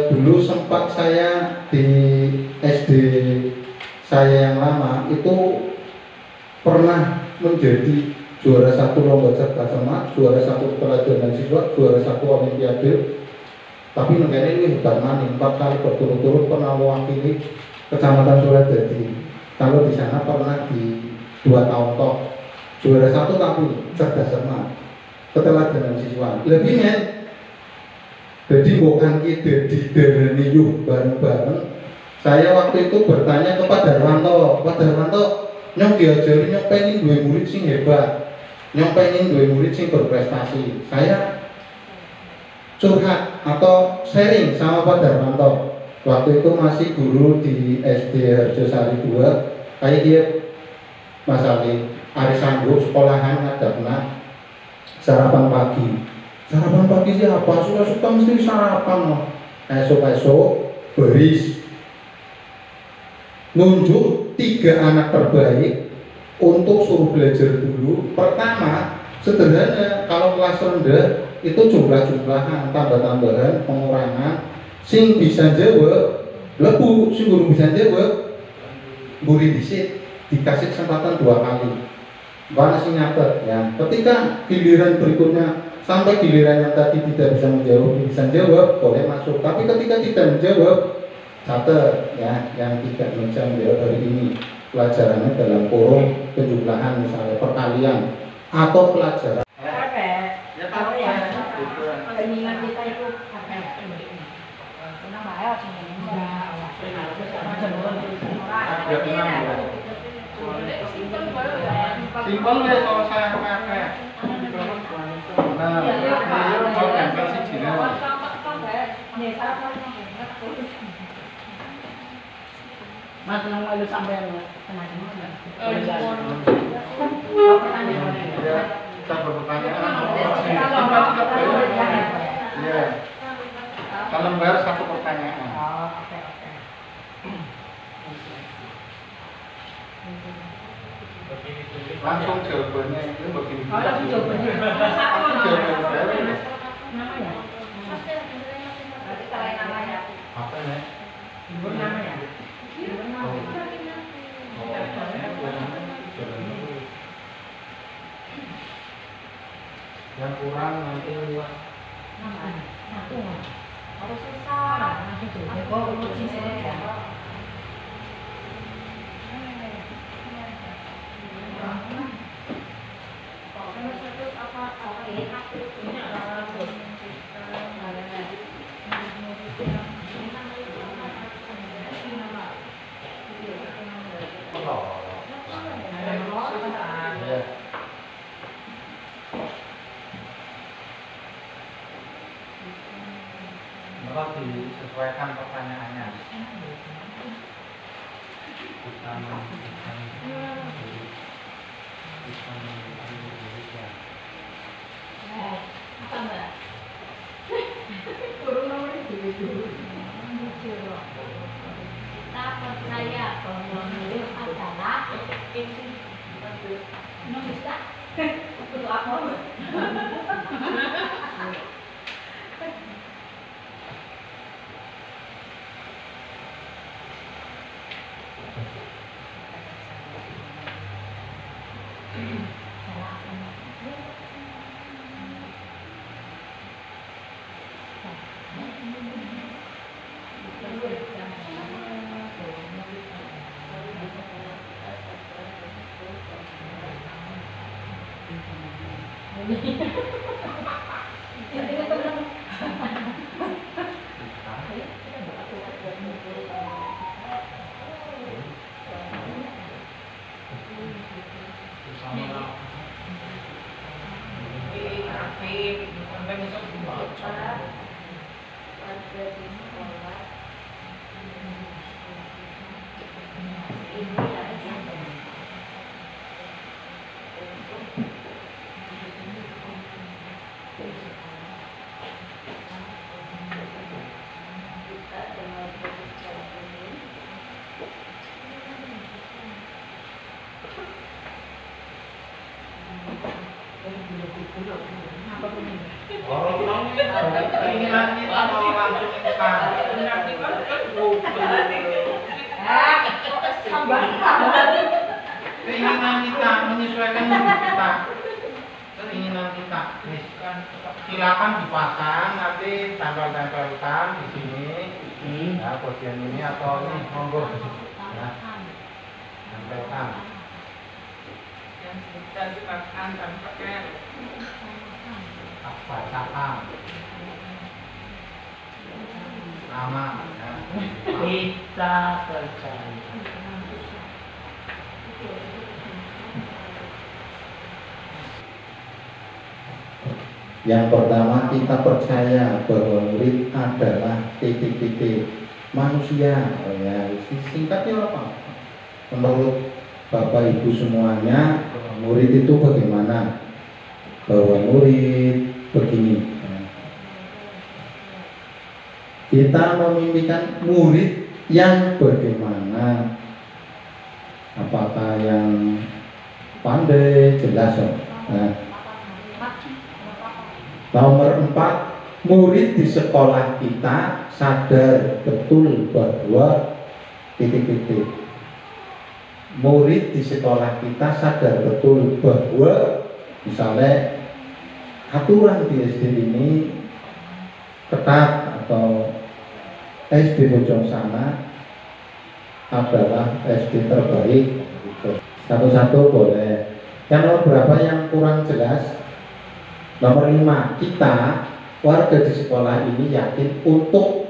dulu sempat saya di SD saya yang lama itu pernah menjadi juara 1 lomba cerdas cermat, juara 1 pelajaran siswa, juara 1 olimpiade. Tapi negara ini hebat maning, 4 kali berturut-turut pernah mewakili Kecamatan Suradadi. Kalau di sana pernah di 2 tahun toh juara 1 tapi cerdas cermat, keteladanan siswa lebih men. Jadi bukan kita di darani yuk bareng-bareng. Saya waktu itu bertanya kepada Darwanto, Pak Darwanto, nyong diajari nyong pengen dua murid sing hebat, nyong pengen dua murid sing berprestasi. Saya curhat atau sharing sama Pak Darwanto. Waktu itu masih guru di SD Harjosari 2, kayak dia Mas Ali, hari sanggup sekolahan ngadapna sarapan pagi. Sarapan pagi siapa? Suka-suka mesti sarapan. Esok-esok beris. Nunjuk 3 anak terbaik untuk suruh belajar dulu. Pertama, sederhana, kalau kelas rendah itu jumlah-jumlahan, tambah-tambahan, pengurangan. Sing bisa jawab, lebu, sing guru bisa jawab, guri disit, dikasih kesempatan 2 kali. Karena sing nyatet ya. Ketika giliran berikutnya sampai giliran yang tadi tidak bisa menjawab, boleh masuk. Tapi ketika tidak menjawab, catat ya, yang tidak bisa menjawab hari ini pelajarannya dalam kurung penjumlahan, misalnya perkalian atau pelajaran. Ya tahu ya. Keinginan kita itu Simpel ya kalau saya pakai. Nah, kalau tempel sih jina. Mas nang malu sampean tenaga. Ya, saya berpertanyaan. Iya. Kalau lembar 1 pertanyaan. Langsung jawabannya itu begini. Langsung jawabannya. Langsung jawabannya. Namanya? Berarti selain namanya. Apa ya? Ibu namanya. Yang kurang nanti Satu harus susah. Maka disesuaikan pertanyaannya. Apa mbak? Kurung nomor itu. Kita percaya bahwa beliau adalah bisa untuk apa? Keinginan kita mau langsung instan. Keinginan kita menyesuaikan hidup kita. Keinginan kita. Silakan dipasang, nanti tempel-tempelkan di sini. Ya, bagian ini atau ini monggo. Ya. Tempelkan. Bacakan nama ya. Kita percaya. Yang pertama, kita percaya bahwa murid adalah titik-titik. manusia. Oh ya, singkatnya apa? Menurut Bapak Ibu semuanya, murid itu bagaimana? Bahwa murid begini. Kita memimpikan murid yang bagaimana? Apakah yang pandai? Jelas. Nomor 4, murid di sekolah kita sadar betul bahwa titik-titik. Murid di sekolah kita sadar betul bahwa misalnya aturan di SD ini ketat atau SD Bojong Sana adalah SD terbaik. Satu-satu boleh. Yang nomor berapa yang kurang jelas? Nomor 5, kita warga di sekolah ini yakin untuk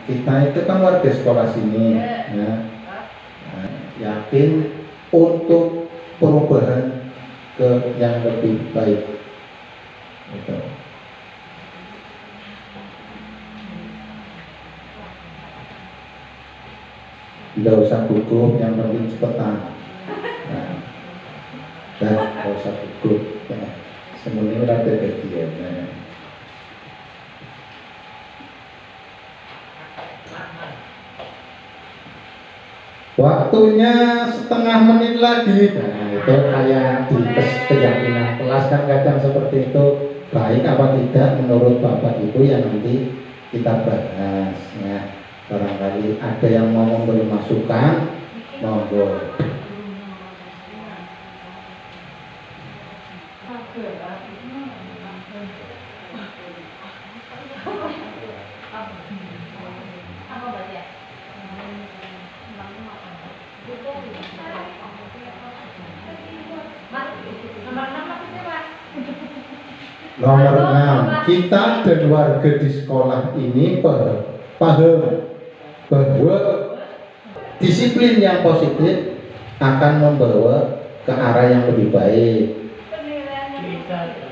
kita itu kan warga sekolah sini, yakin untuk perubahan ke yang lebih baik. Gitu. Tidak usah gugup, yang penting cepetan. Tidak usah gugup. Semuanya ada bagian. Waktunya setengah menit lagi. Nah, itu kayak di keyakinan kelas kan kadang seperti itu. Baik apa tidak menurut Bapak Ibu yang nanti kita bahas ya. Barangkali ada yang mau memberi masukan, monggo. Nomor 6, kita dan warga di sekolah ini paham bahwa disiplin yang positif akan membawa ke arah yang lebih baik.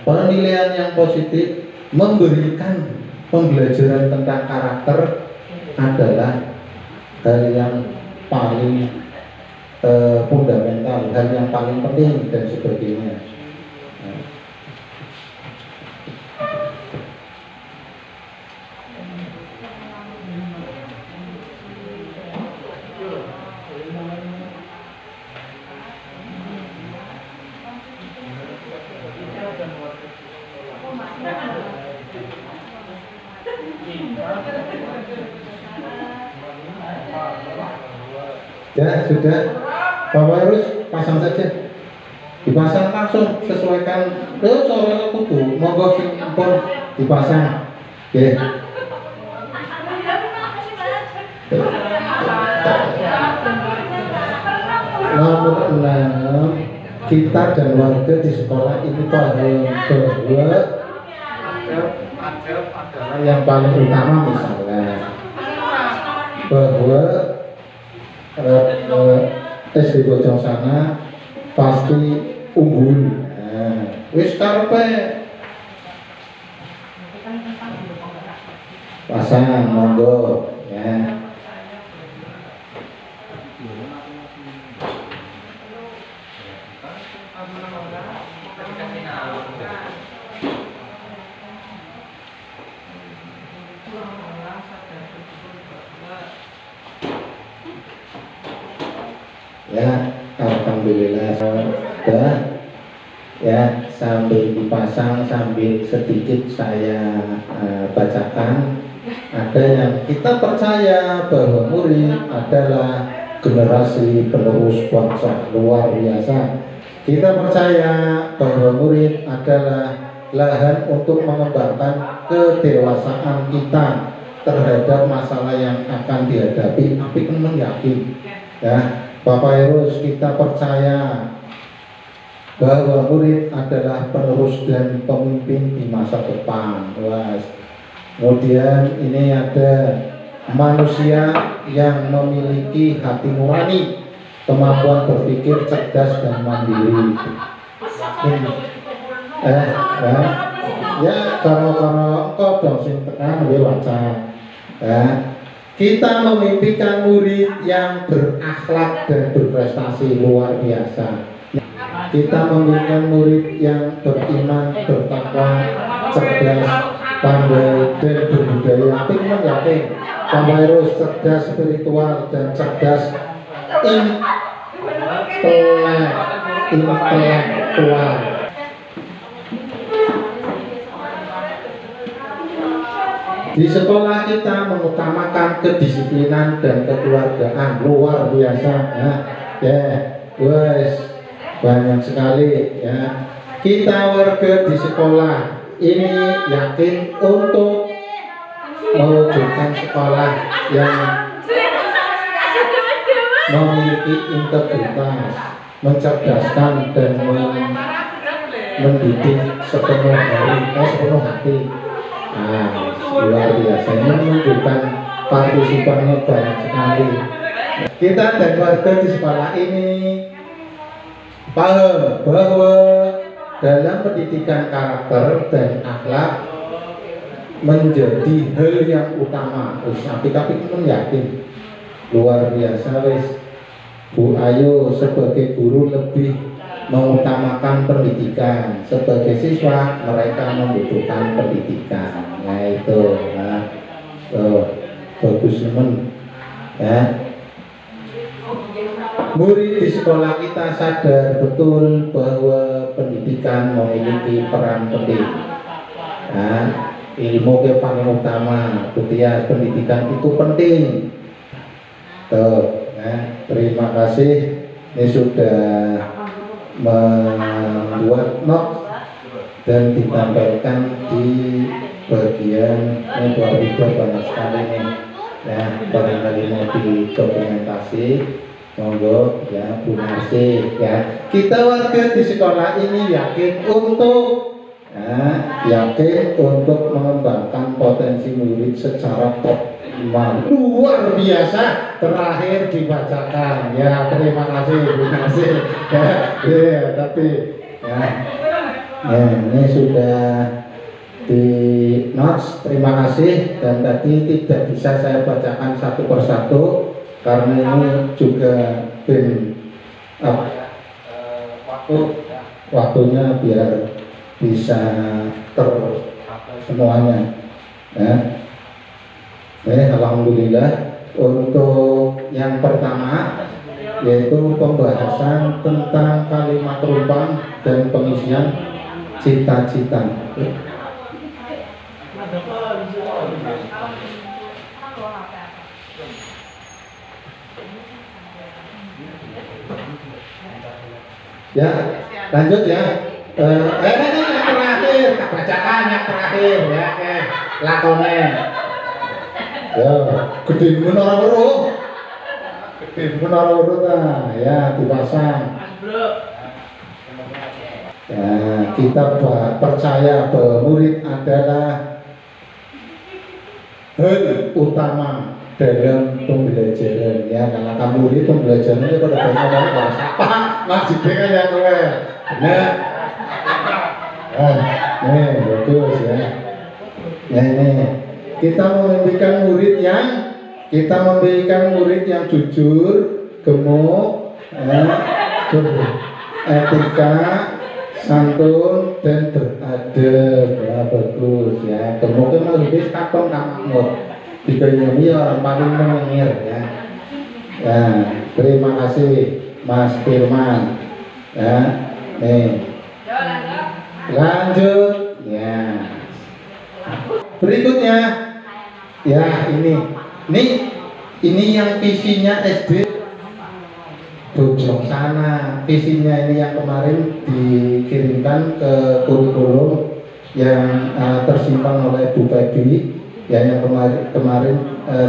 Penilaian yang positif memberikan pembelajaran tentang karakter adalah hal yang paling fundamental, hal yang paling penting dan sebagainya. Ya sudah, Bapak harus pasang saja, dipasang langsung sesuaikan. Soalnya kudu monggo pun dipasang. Oke. Nomor 6, kita dan warga di sekolah ini paham bahwa adalah yang paling utama, misalnya bahwa SD Bojong Sana pasti unggul. Wis karepe pasang monggo ya. Ya, alhamdulillah sudah ya, sambil dipasang sambil sedikit saya bacakan. Ada yang kita percaya bahwa murid adalah generasi penerus bangsa, luar biasa. Kita percaya bahwa murid adalah lahan untuk mengembangkan kedewasaan kita terhadap masalah yang akan dihadapi. Tapi teman yakin ya, Bapak Erus, kita percaya bahwa murid adalah penerus dan pemimpin di masa depan. Kemudian ini ada manusia yang memiliki hati nurani, kemampuan berpikir cerdas dan mandiri. Ya, kalau engkau dong sing tekan waca. Ya. Kita memimpikan murid yang berakhlak dan berprestasi luar biasa. Kita memimpikan murid yang beriman, bertakwa, cerdas, pandai, dan berbudaya. Pengen yakin, Pak Virus cerdas spiritual dan cerdas intelektual. Di sekolah kita mengutamakan kedisiplinan dan kekeluargaan luar biasa. Wes banyak sekali ya. Kita warga di sekolah ini yakin untuk mewujudkan sekolah yang memiliki integritas, mencerdaskan dan mendidik sepenuh hati. Nah, luar biasa, ini menunjukkan partisipannya banyak sekali. Kita dan warga di sekolah ini paham bahwa dalam pendidikan karakter dan akhlak menjadi hal yang utama. Tapi pun yakin luar biasa wis Bu Ayu sebagai guru lebih mengutamakan pendidikan, sebagai siswa mereka membutuhkan pendidikan. Nah itu, bagus teman ya. Murid di sekolah kita sadar betul bahwa pendidikan memiliki peran penting. Nah, ilmu yang paling utama, ketika pendidikan itu penting. Tuh, nah, terima kasih. Ini sudah membuat note dan ditampilkan di bagian ini banyak sekali nih. Nah, barangkali mau didokumentasi, monggo ya Bu Narsi ya. Kita warga di sekolah ini yakin untuk mengembangkan potensi murid secara optimal. Luar biasa. Terakhir dibacakan ya, terima kasih Bu Narsi ya, tapi ya, ini sudah di notes, terima kasih. Dan tadi tidak bisa saya bacakan satu persatu karena ini juga waktunya biar bisa semuanya ya. Alhamdulillah. Untuk yang pertama yaitu pembahasan tentang kalimat rumpang dan pengisian cita-cita. Ya, lanjut ya. Ini yang terakhir, tak bacakan yang terakhir ya, lakone. Ya, gede menara urut. Gede menara urut ya dipasang. Ya, kita percaya bahwa murid adalah hal utama dalam pembelajaran ya. Karena kamu murid pembelajarannya pada banyak bahasa apa masih dengan yang kowe. Nah, bagus ya. Ini kita memimpikan murid yang jujur, gemuk, beretika, santun dan beradab. Ya bagus ya. Gemuk itu lebih katon kamu. Digayomi orang paling menyengir ya. Ya, terima kasih Mas Firman. Ya, lanjut ya. Berikutnya ya ini yang visinya SD Bojong Sana. Visinya ini yang kemarin dikirimkan ke kurikulum yang tersimpan oleh Bu Feby. Ya, yang kemarin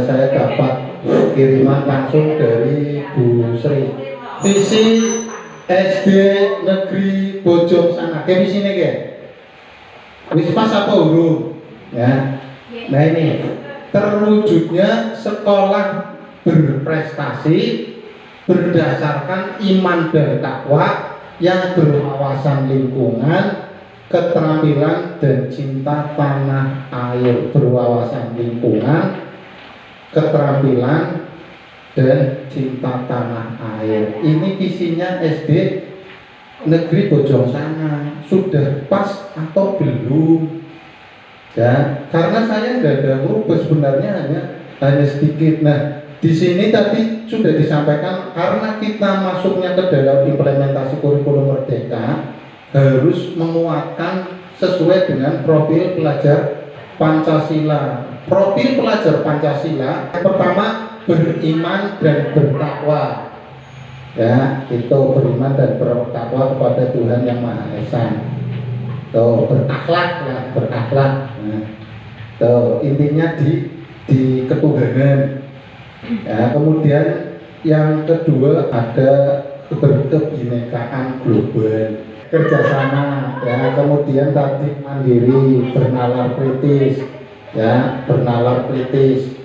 saya dapat kiriman langsung dari Bu Sri. Visi SD Negeri Bojong Sana. Kayak di sini ke? Wis pas apa urung? Ya. Nah ini terwujudnya sekolah berprestasi berdasarkan iman dan takwa yang berwawasan lingkungan, keterampilan dan cinta tanah air. Berwawasan lingkungan, keterampilan, dan cinta tanah air. Ini visinya SD Negeri Bojongsana. Sudah pas atau belum? Ya, karena saya tidak ada merubah, sebenarnya hanya sedikit. Nah, di sini tadi sudah disampaikan, karena kita masuknya ke dalam implementasi kurikulum Merdeka harus menguatkan sesuai dengan profil pelajar Pancasila. Profil pelajar Pancasila yang pertama beriman dan bertakwa. Ya, itu beriman dan bertakwa kepada Tuhan Yang Maha Esa. Tuh, berakhlak ya, berakhlak. Nah, tuh, intinya di ketuhanan. Ya, kemudian yang kedua ada keberkebinekaan global, kerjasama. Ya, kemudian tadi mandiri, bernalar kritis. Ya, bernalar kritis.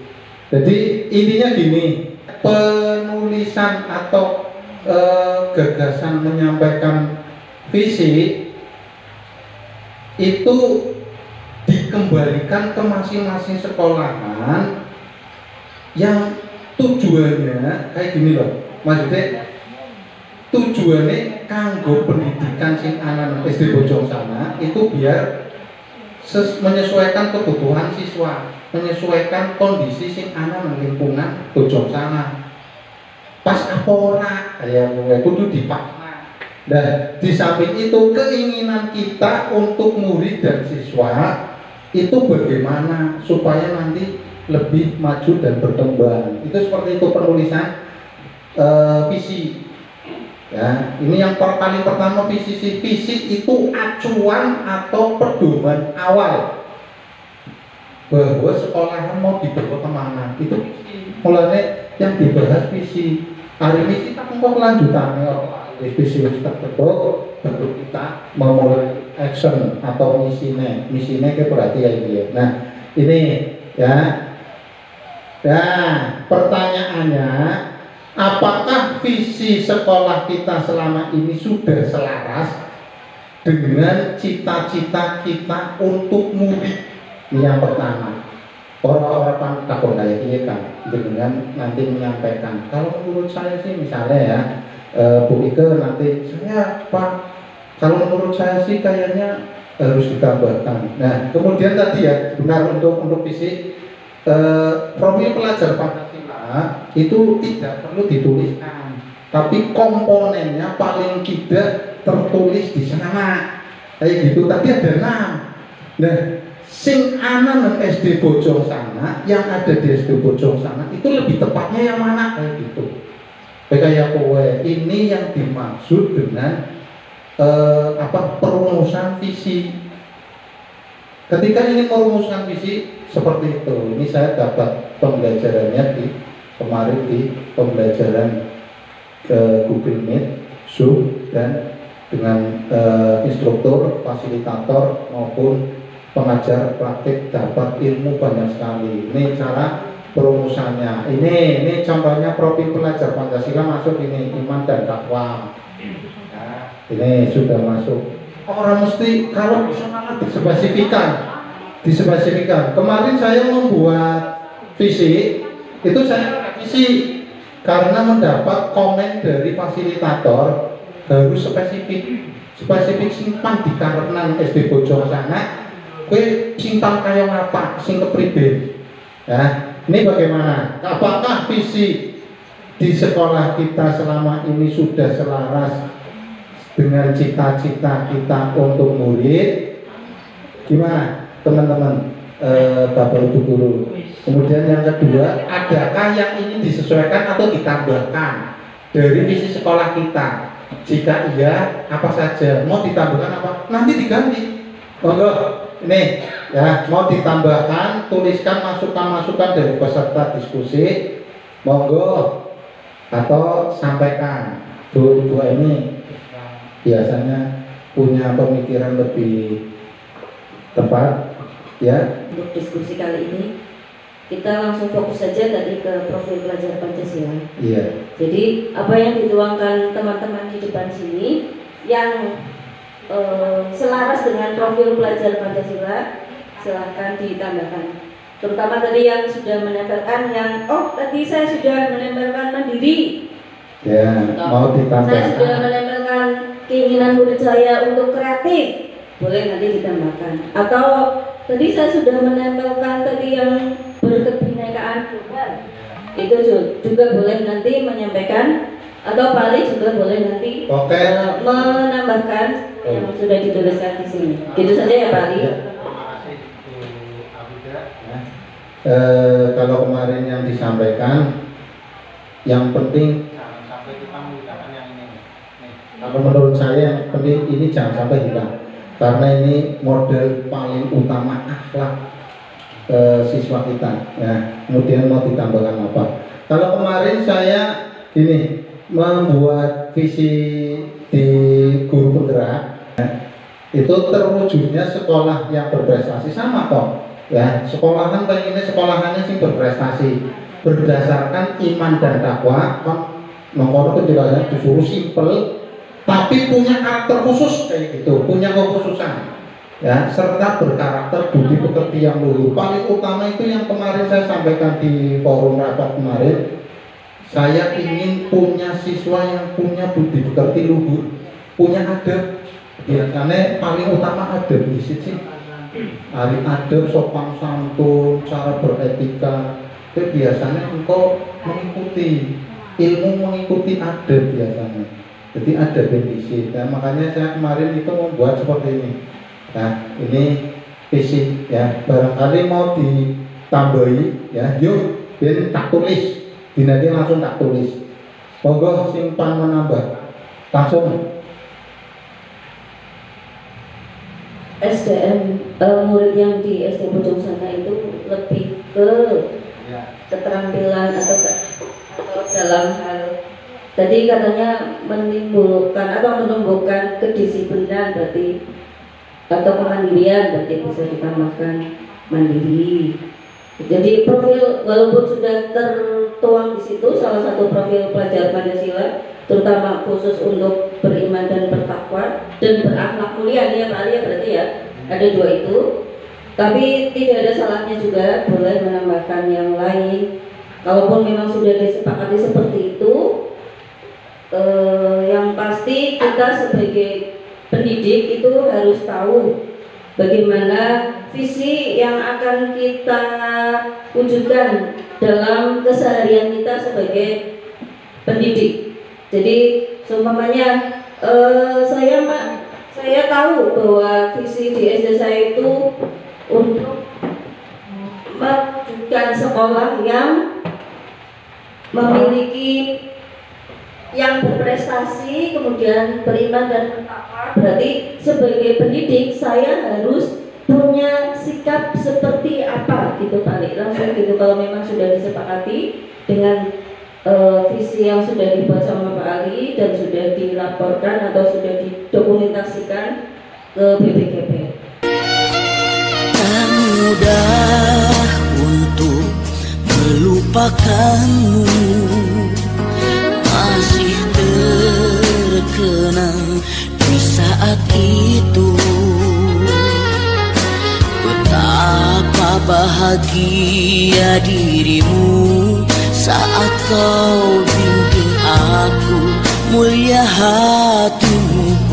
Jadi intinya gini, penulisan atau gagasan menyampaikan visi itu dikembalikan ke masing-masing sekolahan yang tujuannya kayak gini loh, maksudnya tujuannya kanggo pendidikan sing anak SD Bojongsana itu biar menyesuaikan kebutuhan siswa, menyesuaikan kondisi sing anak lingkungan Bojongsana. Pas apa ora kayak kudu dipaksa. Nah, di samping itu keinginan kita untuk murid dan siswa itu bagaimana supaya nanti lebih maju dan berkembang. Itu seperti itu penulisan visi. Ya, ini yang paling pertama visi. Visi itu acuan atau pedoman awal bahwa sekolahan mau dibawa kemana. Itu mulanya yang dibahas visi. Hari ini kita mau kelanjutannya. Visi terbentuk, baru kita memulai action atau misinya itu berarti ya ini. Nah ini ya. Nah pertanyaannya, apakah visi sekolah kita selama ini sudah selaras dengan cita-cita kita untuk murid? Ini yang pertama. Orang-orang takut kayak ini kan dengan nanti menyampaikan. Kalau menurut saya sih misalnya ya, Bu Ike nanti saya Pak, kalau menurut saya sih kayaknya harus ditambahkan. Nah kemudian tadi ya benar untuk visi profil pelajar Pancasila itu tidak perlu dituliskan, tapi komponennya paling tidak tertulis di sana kayak gitu. Tadi ada 6. Nah sing anak SD Bojongsana, yang ada di SD Bojongsana itu lebih tepatnya yang mana kayak gitu. Kayak kowe ini yang dimaksud dengan perumusan visi. Ketika ini merumuskan visi seperti itu, ini saya dapat pembelajarannya kemarin di pembelajaran Google Meet, Zoom, dan dengan instruktur, fasilitator maupun pengajar praktik dapat ilmu banyak sekali. Ini cara perumusannya. Ini contohnya profil pelajar Pancasila masuk ini iman dan takwa. Nah, ini sudah masuk. Orang mesti kalau bisa malah dispesifikan. Kemarin saya membuat visi, itu saya visi karena mendapat komen dari fasilitator harus spesifik simpan di karenan SD Bojongsana. Kue simpan kayak apa? Sing kepribe. Ya. Ini bagaimana? Apakah visi di sekolah kita selama ini sudah selaras dengan cita-cita kita untuk murid? Gimana teman-teman, Bapak Ibu guru? Kemudian yang kedua, adakah yang ingin disesuaikan atau ditambahkan dari visi sekolah kita? Jika iya, apa saja? Mau ditambahkan apa? Nanti diganti. Monggo. Ini ya, mau ditambahkan, tuliskan masukan-masukan dari peserta diskusi, monggo, atau sampaikan. Dua ini biasanya punya pemikiran lebih tepat ya. Untuk diskusi kali ini kita langsung fokus saja tadi ke profil pelajar Pancasila. Iya. Jadi apa yang dituangkan teman-teman di depan sini yang selaras dengan profil pelajar Pancasila, silahkan ditambahkan. terutama tadi yang sudah menempelkan tadi saya sudah menempelkan mandiri. Ya, mau Saya ditambahkan. sudah menempelkan keinginan murid saya untuk kreatif, boleh nanti ditambahkan. Atau tadi saya sudah menempelkan tadi yang berkebinekaan global, itu juga boleh nanti menyampaikan. Atau Pak Ali juga boleh nanti Oke. menambahkan yang sudah dituliskan di sini. Gitu saja ya Pak Ali. Ya. Kalau kemarin yang disampaikan, yang penting jangan sampai kita menggunakan yang ini. Kalau menurut saya yang penting ini jangan sampai hilang, karena ini model paling utama akhlak siswa kita. Ya, kemudian mau ditambahkan apa? Kalau kemarin saya gini membuat visi di guru penggerak, ya, itu terwujudnya sekolah yang berprestasi sama kok. Ya, sekolahan pengennya sekolahannya sih berprestasi berdasarkan iman dan takwa. Nomor penjelasannya disuruh simpel, tapi punya karakter khusus kayak gitu, punya kekhususan. Ya, serta berkarakter budi pekerti yang luhur. Paling utama itu yang kemarin saya sampaikan di forum rapat kemarin. Saya ingin punya siswa yang punya budi pekerti luhur, punya adab. Biasanya paling utama adab di sini. Hari adab, sopan santun, cara beretika. Itu biasanya engkau mengikuti ilmu, mengikuti adab biasanya. Jadi adab di nah, makanya saya kemarin itu membuat seperti ini. Nah, ini visi ya. Barangkali mau ditambahi ya. Yuk, biar tak tulis. Nanti langsung tak tulis. Monggo simpan menambah. Langsung. SDM murid yang di SD Bojong Sana itu lebih ke keterampilan atau dalam hal tadi katanya menimbulkan atau menumbuhkan kedisiplinan berarti atau kemandirian, berarti bisa ditambahkan mandiri. Jadi profil walaupun sudah tertuang di situ salah satu profil pelajar Pancasila, terutama khusus untuk beriman dan bertakwa dan berakhlak mulia ya Pak Ali ya, berarti ya ada dua itu. Tapi tidak ada salahnya juga boleh menambahkan yang lain. Kalaupun memang sudah disepakati seperti itu, yang pasti kita sebagai pendidik itu harus tahu bagaimana visi yang akan kita wujudkan dalam keseharian kita sebagai pendidik. Jadi seumpamanya saya tahu bahwa visi di SD saya itu untuk mewujudkan sekolah yang memiliki yang berprestasi, kemudian beriman dan bertakwa. Berarti sebagai pendidik saya harus punya sikap seperti apa gitu Pak. Langsung gitu kalau memang sudah disepakati dengan visi yang sudah dibuat sama Pak Ali dan sudah dilaporkan atau sudah didokumentasikan ke BPKP. Tak mudah untuk melupakanmu, masih terkenang di saat itu. Betapa bahagia dirimu saat kau bimbing aku, mulia hatimu